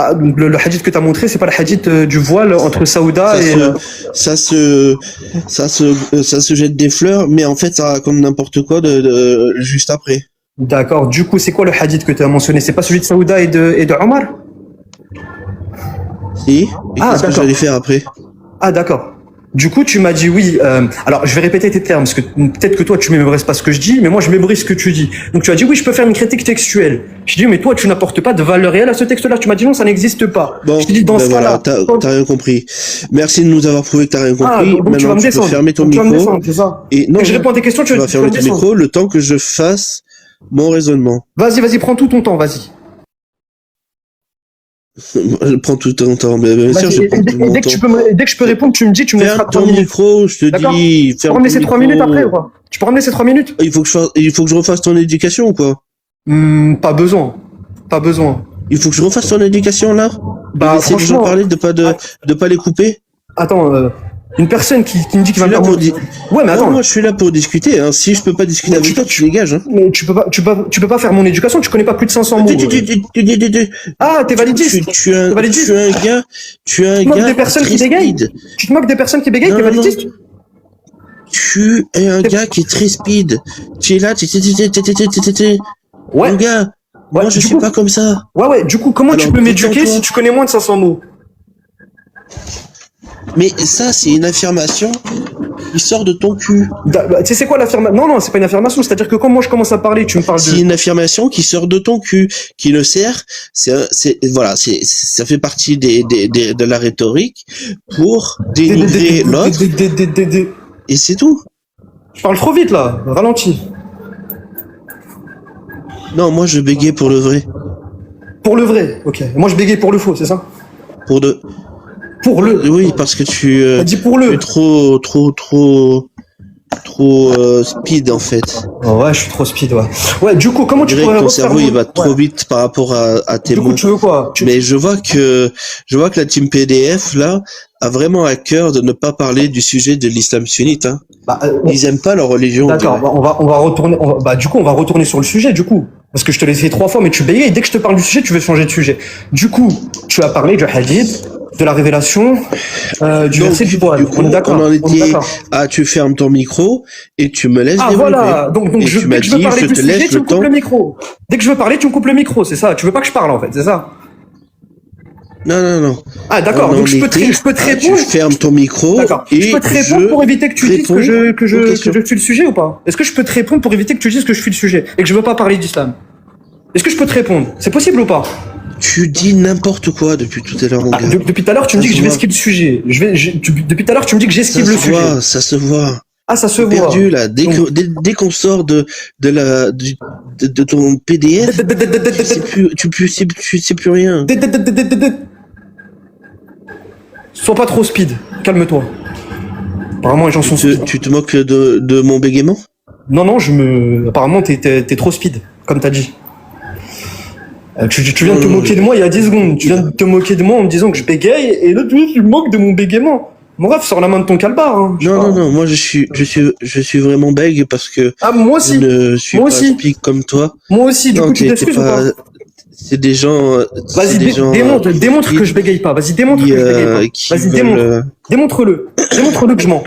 Ah, donc le hadith que tu as montré, c'est pas le hadith du voile entre Saouda Ça et... se, ça se, ça se jette des fleurs, mais en fait, ça raconte n'importe quoi juste après. D'accord. Du coup, c'est quoi le hadith que tu as mentionné? C'est pas celui de Saouda et de Omar? Si? Et Ah, qu'est-ce que d'accord. j'allais faire après? Ah, d'accord. Du coup, tu m'as dit oui. Alors, je vais répéter tes termes, parce que peut-être que toi, tu mémorises pas ce que je dis, mais moi, je mémorise ce que tu dis. Donc, tu as dit oui, je peux faire une critique textuelle. Je dis, mais toi, tu n'apportes pas de valeur réelle à ce texte-là. Tu m'as dit non, ça n'existe pas. Bon, Je t'ai dit dans ben ce voilà, cas-là. t'as rien compris. Merci de nous avoir prouvé que t'as rien Ah, compris. donc tu vas Maintenant, me tu peux descendre. fermer ton Donc, tu vas me micro. descendre, c'est ça? Et non, Dès que je non, réponds à tes questions, tu vas tu vas fermer me ton descendre. micro le temps que je fasse mon raisonnement. Vas-y, prends tout ton temps, vas-y. Je prends tout ton temps, mais bien sûr, Vas-y, je prends tout mon dès que temps. dès que je peux répondre, tu me dis, tu me laisseras Ferme 3 ton minutes. micro, je te D'accord? dis, Tu peux ferme ramener ton ces 3 minutes après ou micro. pas? Tu peux ramener ces 3 minutes? Il faut que je refasse ton éducation ou quoi? Pas besoin. Pas besoin. Il faut que je refasse ton éducation là? De Bah, laisser les gens franchement, parler, de pas les couper? attends, une personne qui me dit Je qu'il va suis me là faire pour mon... Ouais, mais Non, attends. moi je suis là pour discuter, hein. Si je peux pas discuter Mais avec toi, tu dégages, hein. mais tu peux pas faire mon éducation, tu connais pas plus de 500 mots. Ah, t'es validiste. T'es Tu validiste. es un gars, tu es un Tu te moques des gars personnes très qui bégayent. speed. Tu te moques des personnes qui bégayent, Non, t'es non, non. validiste. Tu es un gars qui est très speed. Tu es là, Ouais. Mon gars, Ouais, moi je du suis coup- pas comme ça. Ouais, du coup, comment tu Alors, peux m'éduquer détends-toi. si tu connais moins de 500 mots? Mais ça, c'est une affirmation qui sort de ton cul. Tu sais c'est quoi l'affirmation? Non, c'est pas une affirmation. C'est-à-dire que quand moi je commence à parler, tu me parles C'est de... une affirmation qui sort de ton cul, qui ne sert, voilà, ça fait partie de la rhétorique pour dénigrer l'autre, et c'est tout. Je parle trop vite là, ralentis. Non, moi je bégayais pour le vrai, Pour le vrai, ok. Moi je bégaye pour le faux, c'est ça? pour de, Pour le. oui, parce que T'as dit pour tu le. es trop speed en fait. Oh, ouais, je suis trop speed, ouais. Ouais, du coup, comment On tu dirait pourrais que ton refaire cerveau il mon- va trop Ouais. vite par rapport à tes Du coup, mots. tu veux quoi? Mais je vois que la team PDF là a vraiment à cœur de ne pas parler du sujet de l'islam sunnite. Hein. Bah, Ils aiment pas leur religion. on d'accord, dirait. bah, on va retourner. Bah, du coup, on va retourner sur le sujet, du coup. Parce que je te l'ai fait 3 fois, mais tu bégayes. Et dès que je te parle du sujet, tu veux changer de sujet. Du coup, tu as parlé du hadith, de la révélation, du Donc, verset du voile. du coup, On est d'accord. on en On est était d'accord. à tu fermes ton micro et tu me laisses Ah développer. voilà, donc et tu dès m'as que je veux dit, parler je du te sujet, laisse tu le me coupes temps. le micro. Dès que je veux parler, tu me coupes le micro, c'est ça. Tu veux pas que je parle en fait, c'est ça. Non. Ah d'accord, On donc en je peux était te à tu répondre. fermes ton micro D'accord. et Je peux te répondre pour éviter que tu dises réponds que je aux questions. suis le sujet ou pas? Est-ce que je peux te répondre pour éviter que tu dises que je suis le sujet et que je veux pas parler d'islam? Est-ce que je peux te répondre? C'est possible ou pas? Tu dis n'importe quoi depuis tout à l'heure, mon Ah, gars. depuis tout à l'heure, tu me Ça dis que se je vais voit. esquiver le sujet. Depuis tout à l'heure, tu me dis que Ça j'esquive se le sujet. voit, ça se voit. Ah, ça se T'es voit. perdu là. Donc- Dès qu'on sort de ton PDF, tu sais plus rien. Sois pas trop speed. Calme-toi. Apparemment, les gens sont speed. Tu te moques de mon bégaiement? Non, apparemment, t'es trop speed, comme t'as dit. Tu viens de te moquer de moi il y a 10 secondes. Tu viens de te moquer de moi en me disant que je bégaye, et là, tu te moques de mon bégaiement. Mon ref, sors la main de ton calbar. Hein. Je sais pas. Non, moi je suis vraiment bègue parce que Ah, moi je aussi. ne suis Moi pas aussi. speak comme toi. Moi aussi, du Non, coup, tu t'es t'excuses ou pas? c'est des gens. Vas-y, démontre que je bégaye pas. Vas-y, démontre que je bégaye pas. qui Vas-y, veulent, démontre-le. Démontre-le que je mens.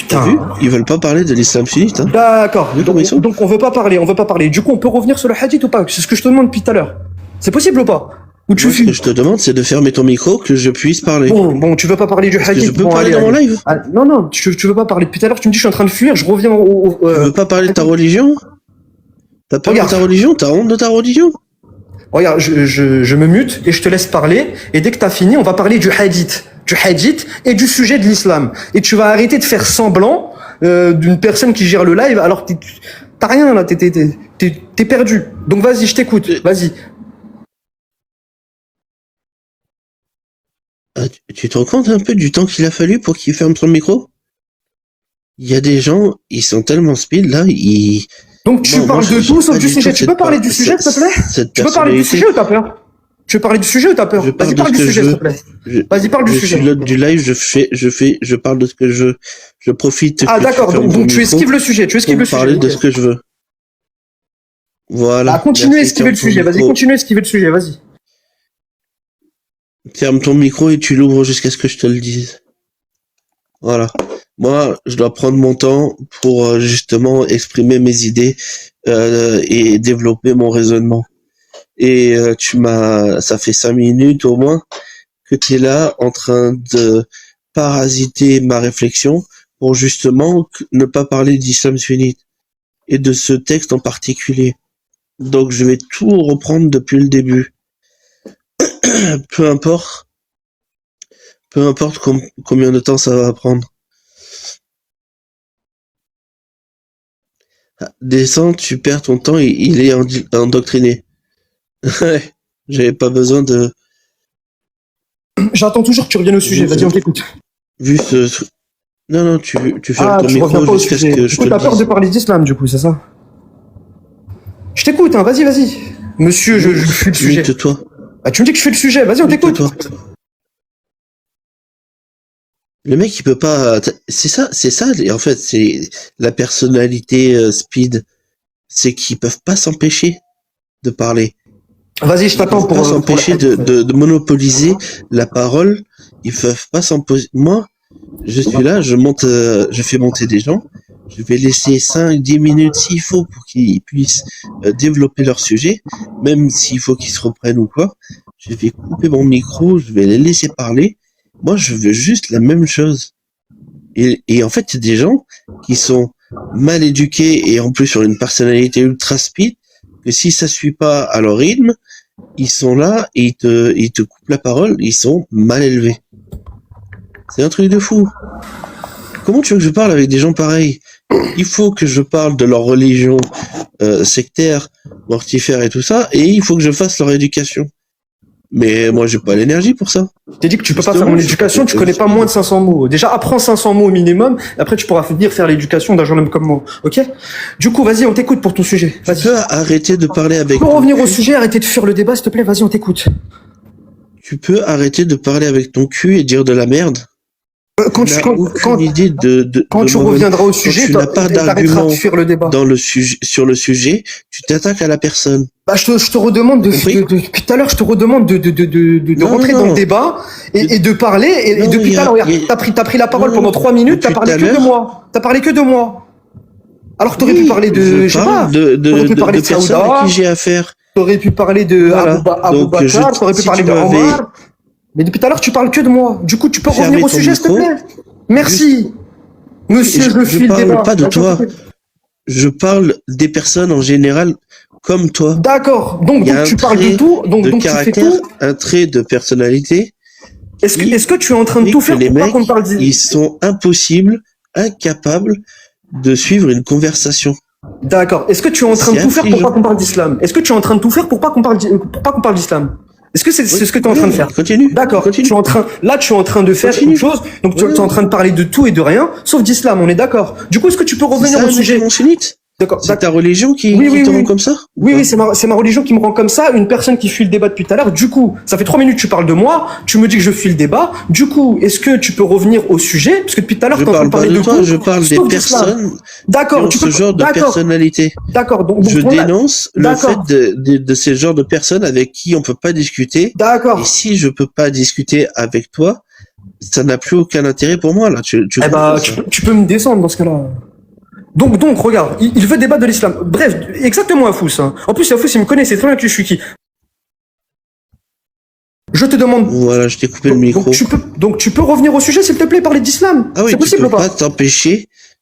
T'as vu? Ils veulent pas parler de l'islam sunnite. Hein. D'accord. Vu comment ils sont. Donc on veut pas parler. Du coup, on peut revenir sur le hadith ou pas? C'est ce que je te demande depuis tout à l'heure. C'est possible ou pas? Ou tu Moi, ce que fuis? je te demande, c'est de fermer ton micro, que je puisse parler. Bon, tu veux pas parler du Est-ce que hadith? je peux Bon, parler allez, dans mon allez. live? Ah, non, tu veux pas parler. Depuis tout à l'heure, tu me dis je suis en train de fuir, je reviens Tu veux pas parler de ta religion? T'as peur de Regarde. ta religion? T'as honte de ta religion? Regarde, je me mute et je te laisse parler. Et dès que t'as fini, on va parler du hadith. Du hadith et du sujet de l'islam. Et tu vas arrêter de faire semblant d'une personne qui gère le live alors que t'as rien là, t'es perdu. Donc vas-y, je t'écoute. Vas-y. Ah, tu te rends compte un peu du temps qu'il a fallu pour qu'il ferme son micro? Il y a des gens, ils sont tellement speed là, ils... Donc tu Moi, parles je de suis tout sauf pas du du sujet. tout Tu peux cette parler per- du sujet, s'il te plaît? cette Tu peux parler du personnalité. sujet ou t'as peur? Tu veux parler du sujet ou t'as peur? Je parle Vas-y, de parle ce du que sujet, je s'il te veux. plaît. Vas-y, parle du Je sujet. suis l'hôte du live, je parle de ce que je profite. Ah que d'accord, fermes donc ton tu micro esquives le sujet, pour le sujet. parler de ok. ce que je veux. Voilà. Ah, continue à Merci, esquiver le sujet. Vas-y, continue à esquiver le sujet. Vas-y. Ferme ton micro et tu l'ouvres jusqu'à ce que je te le dise. Voilà. Moi, je dois prendre mon temps pour justement exprimer mes idées et développer mon raisonnement. Et ça fait 5 minutes au moins que tu es là en train de parasiter ma réflexion pour justement ne pas parler d'islam sunnite et de ce texte en particulier. Donc je vais tout reprendre depuis le début. Peu importe combien de temps ça va prendre. Descends, tu perds ton temps et il est endoctriné. Ouais, j'avais pas besoin de... J'attends toujours que tu reviennes au sujet. Vas-y, on t'écoute. Vu ce... Non, tu fermes ton tu reviens micro pas au jusqu'à ce sujet. que Du je coup, te t'as le peur de dise. parler d'islam, du coup, c'est ça? Je t'écoute, hein. Vas-y. Monsieur, je fais le sujet. Mute-toi. Ah, tu me dis que je fais le sujet. Vas-y, on t'écoute. Mute-toi. Le mec, il peut pas... C'est ça, en fait, c'est la personnalité Speed. C'est qu'ils peuvent pas s'empêcher de parler. Vas-y, je Ils t'attends peuvent pour... pas s'empêcher de monopoliser la parole. Ils peuvent pas s'imposer. Moi, je suis là, je fais monter des gens. Je vais laisser 5-10 minutes s'il faut pour qu'ils puissent développer leur sujet, même s'il faut qu'ils se reprennent ou quoi. Je vais couper mon micro, je vais les laisser parler. Moi, je veux juste la même chose. Et en fait, il y a des gens qui sont mal éduqués et en plus sur une personnalité ultra speed, que si ça suit pas à leur rythme, ils sont là et ils te coupent la parole, ils sont mal élevés. C'est un truc de fou. Comment tu veux que je parle avec des gens pareils? Il faut que je parle de leur religion sectaire, mortifère et tout ça, et il faut que je fasse leur éducation. Mais moi, j'ai pas l'énergie pour ça. T'as dit que tu peux pas faire mon éducation, tu connais pas moins de 500 mots. Déjà, apprends 500 mots au minimum, après tu pourras venir faire l'éducation d'un jeune homme comme moi. Ok? Du coup, vas-y, on t'écoute pour ton sujet. Tu peux arrêter de parler avec... Pour revenir au sujet, arrêtez de fuir le débat, s'il te plaît, vas-y, on t'écoute. Tu peux arrêter de parler avec ton cul et dire de la merde? Quand tu reviendras au sujet, tu n'as pas d'argument fuir le débat. sur le sujet, tu t'attaques à la personne. Bah, je te redemande depuis tout à l'heure, je te redemande de rentrer dans le débat et de parler. Et depuis tout à l'heure, t'as pris la parole pendant 3 minutes, t'as parlé que de moi. T'as parlé que de moi. Alors t'aurais pu parler de, je sais pas, t'aurais pu parler de personnes à qui j'ai affaire. T'aurais pu parler de Abou Bakar, t'aurais pu parler de Omar. Mais depuis tout à l'heure, tu parles que de moi. Du coup, tu peux revenir au sujet, s'il te plaît? Merci. Monsieur, je file le débat. Je parle pas de toi. Je parle des personnes en général comme toi. D'accord. Donc tu parles de tout. Donc tu fais tout. Un trait de personnalité. Est-ce que tu es en train de tout faire pour pas qu'on parle d'islam? Ils sont incapables de suivre une conversation. D'accord. Est-ce que tu es en train de tout faire pour pas qu'on parle d'islam? Est-ce que tu es en train de tout faire pour pas qu'on parle d'islam? Est-ce que c'est ce que tu es en train de faire? Continue. D'accord. Tu es en train de faire une chose. Donc tu es en train de parler de tout et de rien, sauf d'islam. On est d'accord. Du coup, est-ce que tu peux revenir au sujet? D'accord. C'est ta religion qui te rend comme ça? Oui, c'est ma religion qui me rend comme ça. Une personne qui fuit le débat depuis tout à l'heure. Du coup, ça fait 3 minutes que tu parles de moi. Tu me dis que je fuis le débat. Du coup, est-ce que tu peux revenir au sujet? Parce que depuis tout à l'heure, tu es en train de parler de toi. Je parle des personnes qui ont ce genre de personnalité. D'accord. Donc, je dénonce le fait de ces genres de personnes avec qui on peut pas discuter. D'accord. Et si je peux pas discuter avec toi, ça n'a plus aucun intérêt pour moi, là. Tu peux me descendre dans ce cas-là. Donc, regarde, il veut débattre de l'islam. Bref, exactement Afous. Hein. En plus, Afous, il me connaît, c'est très bien que je suis qui. Je te demande. Voilà, je t'ai coupé le micro. Donc, tu peux revenir au sujet, s'il te plaît, parler d'islam. Ah oui, c'est possible ou pas?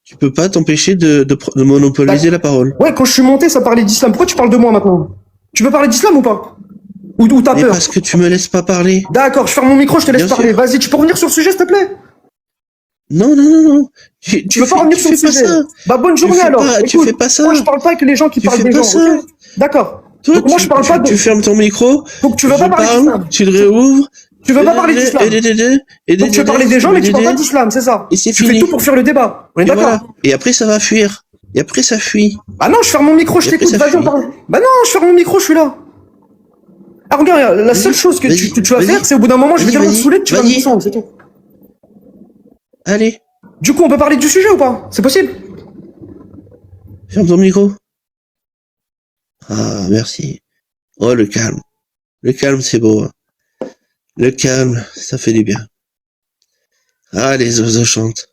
Tu peux pas t'empêcher de monopoliser la parole. Ouais, quand je suis monté, ça parlait d'islam. Pourquoi tu parles de moi maintenant? Tu peux parler d'islam ou pas? Ou t'as peur? Parce que tu me laisses pas parler. D'accord, je ferme mon micro, je te laisse parler. Vas-y, tu peux revenir sur le sujet, s'il te plaît? Non. Tu veux pas revenir sur le sujet? Bah, bonne journée alors. Tu fais pas ça. Moi, je parle pas avec les gens qui parlent des gens. Okay? D'accord. Toi, moi, je parle pas. Tu fermes ton micro. Donc, tu veux pas parler d'islam. Tu le réouvres. Tu veux pas parler d'islam. Donc, tu veux parler des gens, mais tu parles pas d'islam, c'est ça. Et c'est tu fini. fais tout pour fuir le débat. On est d'accord. Voilà. Et après, ça va fuir. Et après, ça fuit. Ah non, je ferme mon micro, je t'écoute. Vas-y, on parle. Bah non, je ferme mon micro, je suis là. Ah, regarde, la seule chose que tu vas faire, c'est au bout d'un moment, je vais tellement te saouler que tu vas me descendre, c'est tout. Allez. Du coup, on peut parler du sujet ou pas? C'est possible? Ferme ton micro. Ah, merci. Oh, le calme. Le calme, c'est beau. Hein. Le calme, ça fait du bien. Ah, les oiseaux chantent.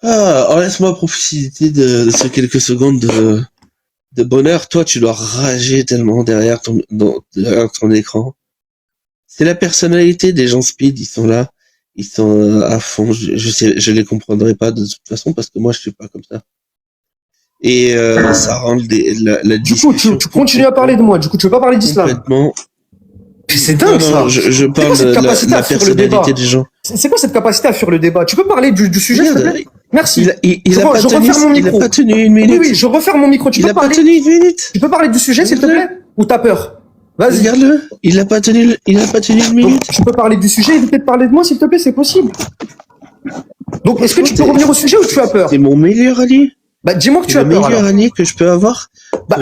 Ah, oh, laisse-moi profiter de ces quelques secondes de bonheur. Toi, tu dois rager tellement derrière ton écran. C'est la personnalité des gens speed, ils sont là. Ils sont à fond. Je les comprendrai pas de toute façon parce que moi, je suis pas comme ça. Et ça rend la Du coup, discussion tu continues à parler de moi. Du coup, tu veux pas parler d'islam. complètement. C'est dingue, ça. Non, je parle cette de capacité à la fuir le débat personnalité des gens. C'est quoi cette capacité à fuir le débat? Tu peux parler du sujet, s'il te Regarde, plaît? Merci. il a pas je tenu, referme mon il a micro. pas tenu une Oui, minute. oui, je referme mon micro. Tu Il peux a pas parler. tenu une minute. Tu peux parler du sujet, s'il te plaît? Ou t'as peur? Vas-y. Regarde-le. Il a pas tenu une minute. Donc, tu peux parler du sujet et peut-être parler de moi, s'il te plaît, c'est possible. Donc, est-ce que tu peux revenir au sujet ou tu as peur? C'est mon meilleur allié. Bah, dis-moi que tu C'est as le peur. meilleur Alors. allié que je peux avoir Bah,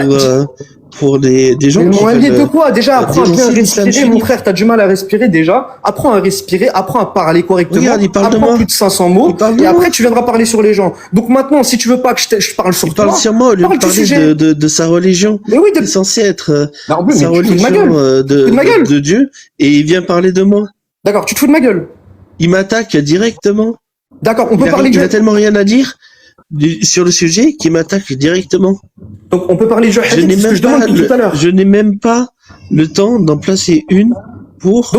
pour des gens mais qui mon allié veulent, de quoi? Déjà, apprends à bien dénoncer l'islam respirer, mon sunnite. frère. T'as du mal à respirer déjà. Apprends à respirer, apprends à parler correctement. Regarde, il parle de apprends moi. plus de 500 mots. Il parle de Et après, moi. tu viendras parler sur les gens. Donc maintenant, si tu veux pas que je parle sur Il toi, parle sur moi au lieu parle de du parler sujet. de sa religion. Mais oui, C'est censé être Bah, en plus, sa mais tu te fous de ma religion gueule. Tu te fous de ma gueule. de Dieu et il vient parler de moi. D'accord, tu te fous de ma gueule. Il m'attaque directement. D'accord, on peut parler Il du... a tellement rien à dire sur le sujet qu'il m'attaque directement. Donc, on peut parler du hadith, c'est ce que je demande depuis tout à l'heure. Je n'ai même pas le temps d'en placer une pour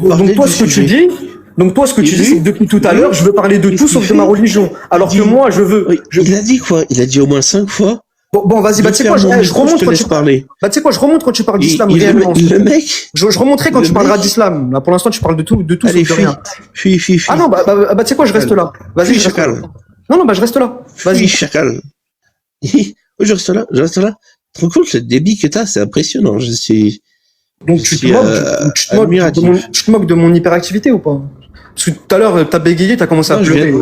parler toi, du ce que tu sujet. dis, donc toi, ce que tu dis, c'est que depuis tout à l'heure, je veux parler de tout sauf de ma religion. Alors que moi, je veux... Oui, il a dit quoi? Il a dit au moins 5 fois. Bon, vas-y, bah, tu sais quoi, je remonte te quand laisse tu parler. Bah, tu sais quoi, je remonte quand tu parles d'islam réellement. Le mec. Je remonterai quand le tu parleras mec- d'islam. Là, pour l'instant, tu parles de tout Allez, sauf de rien. fuis. Ah non, bah, tu sais quoi, je reste là. Vas-y, Fuis, je reste là. chacal. Non, bah, je reste là. Fuis, Vas-y. chacal. Oui, je reste là. Tu te rends compte le débit que t'as? C'est impressionnant. Je suis. Donc, tu te admiratif. tu te moques de mon hyperactivité ou pas? Parce que tout à l'heure, t'as bégayé, t'as commencé à Non, pleurer.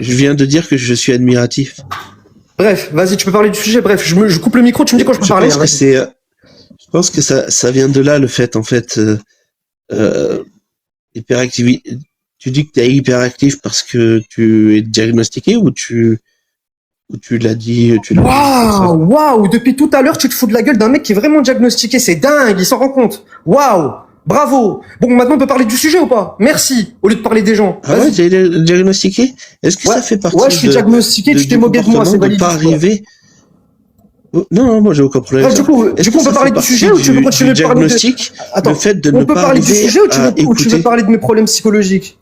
je viens de dire que je suis admiratif. Bref, vas-y, tu peux parler du sujet. Bref, je coupe le micro, tu me dis quand je peux parler. pense que je pense que ça vient de là, le fait, en fait, hyperactivité. Tu dis que tu es hyperactif parce que tu es diagnostiqué ou tu l'as dit, Waouh, depuis tout à l'heure, tu te fous de la gueule d'un mec qui est vraiment diagnostiqué. C'est dingue, il s'en rend compte. Waouh, bravo. Bon, maintenant, on peut parler du sujet ou pas? Merci, au lieu de parler des gens. Ah ouais, tu es diagnostiqué? Est-ce que ça fait partie Ouais, je suis diagnostiqué, tu t'es moqué de moi, c'est validé. Pas arriver. Oh, non, moi j'ai aucun problème. Du coup, on peut parler du sujet ou tu veux continuer de parler diagnostic, Attends, le fait de on ne peut pas parler du arriver sujet ou tu veux écouter. parler de mes problèmes psychologiques?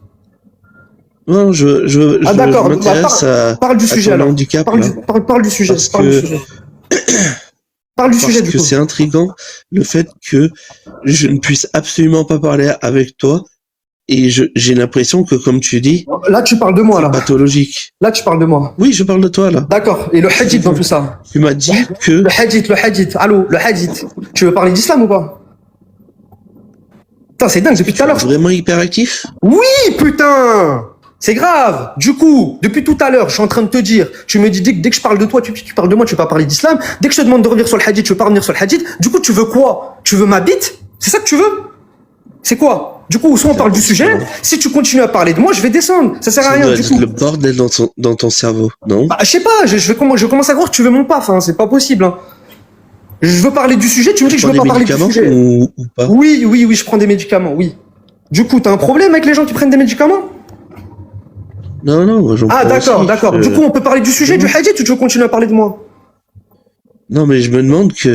Non, Ah d'accord, je m'intéresse parle du à sujet ton alors. handicap. Parle du sujet. Parce Parle du que- sujet. Parle du sujet Parce du que coup. c'est intriguant le fait que je ne puisse absolument pas parler avec toi et j'ai l'impression que, comme tu dis, Là, tu parles de moi c'est là. pathologique. Là, tu parles de moi. Oui, je parle de toi là. D'accord. Et le hadith dans tout ça. Tu m'as dit que Le hadith. Allô, le hadith. Tu veux parler d'islam ou pas? Putain, c'est dingue, depuis tout à l'heure. vraiment hyperactif. Oui, putain! C'est grave. Du coup, depuis tout à l'heure, je suis en train de te dire, tu me dis dès que je parle de toi, tu parles de moi, tu veux pas parler d'islam. Dès que je te demande de revenir sur le hadith, tu veux pas revenir sur le hadith. Du coup, tu veux quoi? Tu veux ma bite? C'est ça que tu veux? C'est quoi? Du coup, soit on parle du sujet, si tu continues à parler de moi, je vais descendre. Ça sert à Ça rien doit du être coup. le bordel dans ton cerveau, non? Bah, je sais pas, je commence à croire que tu veux mon paf, hein, c'est pas possible. Hein. Je veux parler du sujet, tu me dis que je veux pas parler du sujet. Ou pas? Oui, je prends des médicaments, oui. Du coup, t'as un problème avec les gens qui prennent des médicaments? Non, moi j'en Ah, prends d'accord. aussi. Du coup, on peut parler du sujet, du hadith, ou tu veux continuer à parler de moi? Non, mais je me demande que.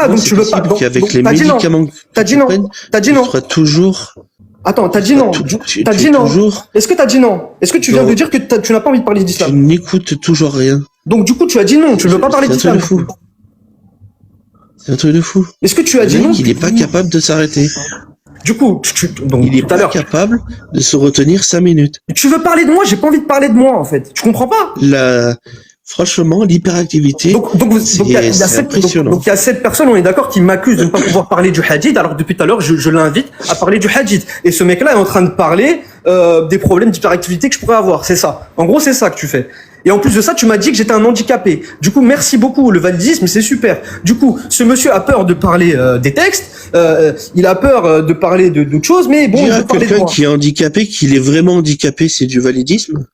Donc tu veux pas. Qu'avec les t'as dit non. médicaments que T'as tu dit non. prennes, T'as dit tu non. seras toujours. Attends, t'as dit non. T'as dit non. Toujours, Est-ce que t'as dit non? Est-ce que tu viens de dire que tu n'as pas envie de parler tu d'islam? n'écoutes toujours rien. Donc du coup, tu as dit non, tu ne veux pas parler C'est un truc d'islam. de fou. C'est un truc de fou. Est-ce que tu as Le dit non? mec, il n'est pas capable de s'arrêter. Du coup, donc Il n'est tout à pas l'heure. capable de se retenir 5 minutes. Tu veux parler de moi? J'ai pas envie de parler de moi en fait. Tu comprends pas? Franchement, l'hyperactivité, Donc il y a c'est impressionnant. donc il y a 7 personnes, on est d'accord, qui m'accusent de ne pas pouvoir parler du hadith, alors que depuis tout à l'heure, je l'invite à parler du hadith. Et ce mec-là est en train de parler des problèmes d'hyperactivité que je pourrais avoir. C'est ça. En gros, c'est ça que tu fais. Et en plus de ça, tu m'as dit que j'étais un handicapé. Du coup, merci beaucoup. Le validisme, c'est super. Du coup, ce monsieur a peur de parler des textes. Il a peur de parler d'autres choses, mais bon, il Dire à veut parler de quelqu'un moi. qui est handicapé, qu'il est vraiment handicapé, c'est du validisme?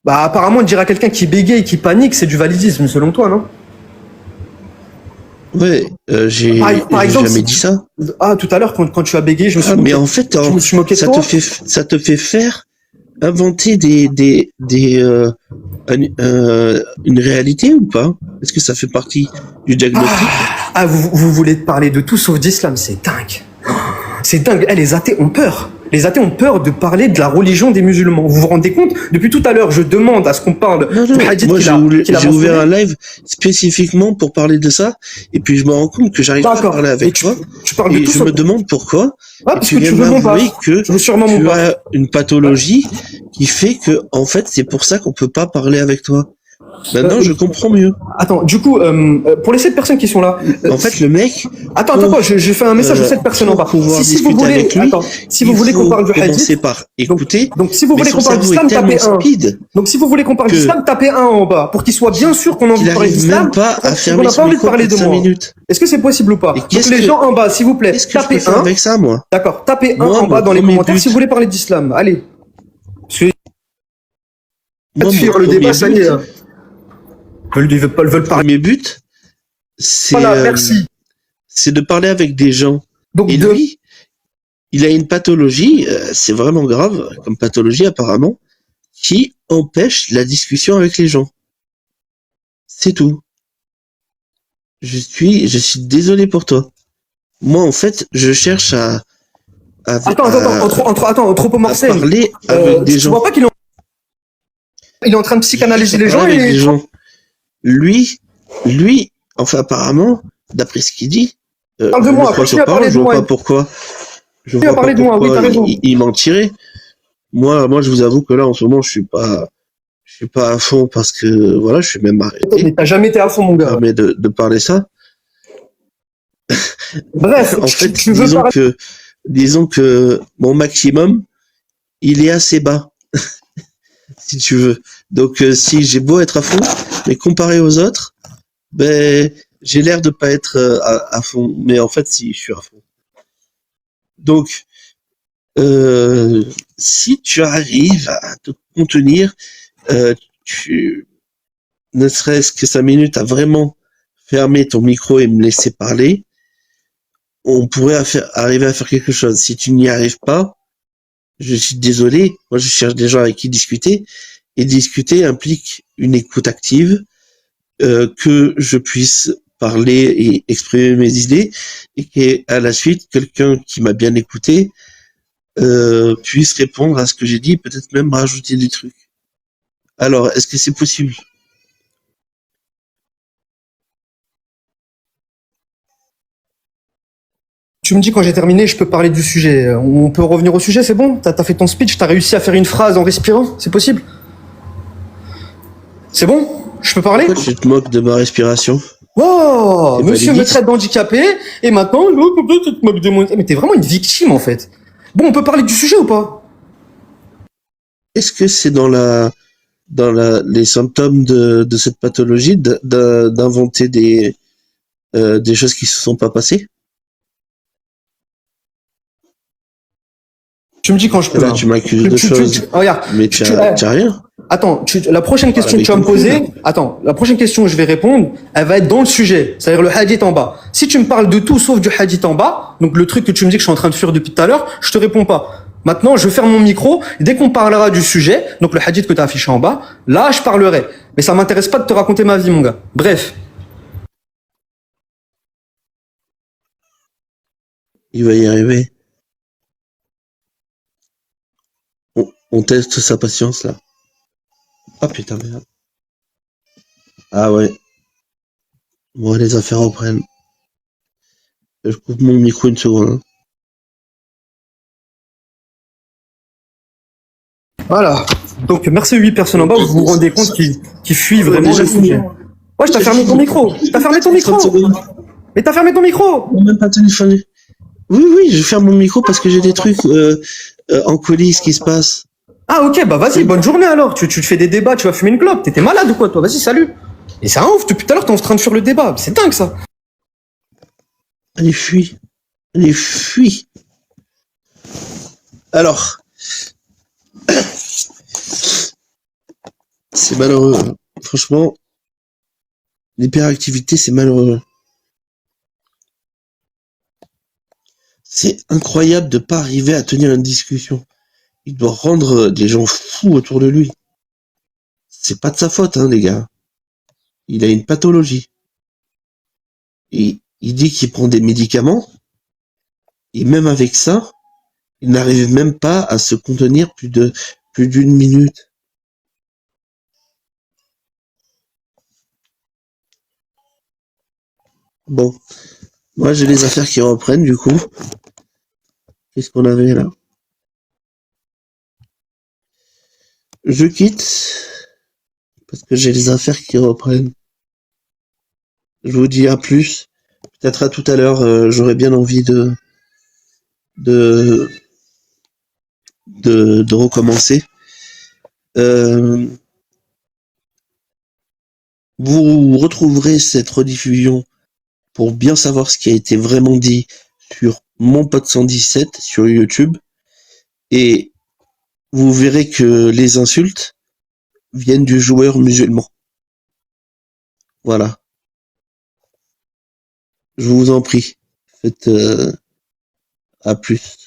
Bah, apparemment, dire à quelqu'un qui bégaye, qui panique, c'est du validisme, selon toi, non? Ouais, Par j'ai exemple, jamais dit ça. Ah, tout à l'heure, quand tu as bégayé, je me suis Ah, mais moqué, en fait, je me suis moqué de ça toi. ça te fait faire inventer une réalité ou pas? Est-ce que ça fait partie du diagnostic? Ah, vous voulez parler de tout sauf d'islam, c'est dingue. C'est dingue. Eh, les athées ont peur. Les athées ont peur de parler de la religion des musulmans. Vous vous rendez compte? Depuis tout à l'heure, je demande à ce qu'on parle Non, du non, hadith moi qu'il a j'ai ouvert mentionné. un live spécifiquement pour parler de ça, et puis je me rends compte que j'arrive pas à D'accord. parler Et avec toi, tu parles de et tout je sauf... me demande pourquoi, Ah, et parce tu que viens tu de veux mon m'avouer paf. que Tu veux sûrement mon tu paf. as une pathologie qui fait que, en fait, c'est pour ça qu'on peut pas parler avec toi. Maintenant, Euh, je comprends mieux. Attends, du coup, pour les 7 personnes qui sont là, En fait, le mec, attends, je fais un message aux 7 personnes en pour bas. pouvoir Si vous discuter voulez, avec lui, attends, si vous il voulez qu'on faut parle du commencer hadith, par donc, écouter, donc si vous mais voulez son qu'on parle cerveau est d'islam, tellement tapez 1. speed Donc si vous voulez qu'on parle que d'islam, tapez 1 en bas, pour qu'il soit bien sûr qu'on a envie qu'il de parler arrive même d'islam, pas à parce qu'on fermer n'a son pas envie de micro parler plus de de 5 moi. minutes. Est-ce que c'est possible ou pas? Et Donc les gens en bas, s'il vous plaît, qu'est-ce que je peux tapez faire 1. avec ça, moi? D'accord, tapez 1 Moi, en bas mon dans les premier commentaires si vous but, voulez parler d'islam. Allez. Parce que moi, mon suivre le premier débat, ça y est. but, Veulent parler. premier but, c'est, Voilà, merci. c'est de parler avec des gens. Donc Et lui, il a une pathologie, c'est vraiment grave, comme pathologie apparemment, qui empêche la discussion avec les gens. C'est tout. Je suis désolé pour toi. Moi, en fait, je cherche Attends, à anthropomorphène. parler avec des Tu gens. vois pas qu'il est il est en train de Je cherche psychanalyser à les gens parler avec et... des gens. Lui, enfin, apparemment, d'après ce qu'il dit, Parle de je le moi, crois continue sur à parler parole, de moi. je Continue à vois pas parler de moi, oui, pourquoi t'as raison. il mentirait. Moi, je vous avoue que là, en ce moment, je suis pas à fond parce que, voilà, je suis même Mais arrêté. t'as jamais été à fond, mon Ça gars. permet de parler ça. Bref, En fait, tu veux parler... disons que mon maximum, il est assez bas, si tu veux. Donc, si j'ai beau être à fond, mais comparé aux autres, ben, j'ai l'air de pas être à fond. Mais en fait, si, je suis à fond. Donc, si tu arrives à te contenir, tu, ne serait-ce que 5 minutes à vraiment fermer ton micro et me laisser parler, on pourrait arriver à faire quelque chose. Si tu n'y arrives pas, je suis désolé. Moi, je cherche des gens avec qui discuter. Et discuter implique une écoute active, que je puisse parler et exprimer mes idées, et qu'à la suite, quelqu'un qui m'a bien écouté puisse répondre à ce que j'ai dit, peut-être même rajouter des trucs. Alors, est-ce que c'est possible? Tu me dis quand j'ai terminé, je peux parler du sujet. On peut revenir au sujet, c'est bon? T'as fait ton speech, t'as réussi à faire une phrase en respirant? C'est possible? C'est bon? Je peux parler? Pourquoi tu te moques de ma respiration? Oh, C'est monsieur me validiste. traite d'handicapé, et maintenant, pourquoi tu te moques de moi? Mais t'es vraiment une victime, en fait. Bon, on peut parler du sujet ou pas? Est-ce que c'est les symptômes de cette pathologie d'inventer des choses qui se sont pas passées? Tu me dis quand je peux. Là, Hein. tu m'accuses de choses, Regarde, mais tu as rien. Attends, la prochaine question que tu vas me poser, attends, la prochaine question que je vais répondre, elle va être dans le sujet, c'est-à-dire le hadith en bas. Si tu me parles de tout sauf du hadith en bas, donc le truc que tu me dis que je suis en train de faire depuis tout à l'heure, je te réponds pas. Maintenant, je ferme mon micro, dès qu'on parlera du sujet, donc le hadith que tu as affiché en bas, là, je parlerai. Mais ça m'intéresse pas de te raconter ma vie, mon gars. Bref. Il va y arriver. On teste sa patience, là. Ah, putain, merde. Ah ouais. Bon, les affaires reprennent. Je coupe mon micro une seconde. Hein. Voilà. Donc, merci aux 8 personnes en bas, vous vous rendez compte qu'ils fuient vraiment le sujet. Ouais, t'as fermé ton micro. T'as fermé ton micro. Mais t'as fermé ton micro. On n'a même pas téléphoné. Oui, je ferme mon micro parce que j'ai des trucs en coulisses qui se passent. Ah ok, bah vas-y, bonne journée alors. Tu te fais des débats, tu vas fumer une clope. T'étais malade ou quoi toi? Vas-y, salut. Et c'est un ouf, depuis tout à l'heure t'es en train de faire le débat. C'est dingue ça. Allez, fuis. Allez, fuis. Alors. c'est malheureux. Hein. Franchement, l'hyperactivité, c'est malheureux. C'est incroyable de pas arriver à tenir une discussion. Il doit rendre des gens fous autour de lui. C'est pas de sa faute, hein, les gars. Il a une pathologie. Et il dit qu'il prend des médicaments. Et même avec ça, il n'arrive même pas à se contenir plus d'une minute. Bon. Moi, j'ai les affaires qui reprennent, du coup. Qu'est-ce qu'on avait là? Je quitte parce que j'ai les affaires qui reprennent. Je vous dis à plus. Peut-être à tout à l'heure. J'aurais bien envie de, de recommencer. Vous retrouverez cette rediffusion pour bien savoir ce qui a été vraiment dit sur mon pote 117 sur YouTube. Et vous verrez que les insultes viennent du joueur musulman. Voilà. Je vous en prie. Faites à plus.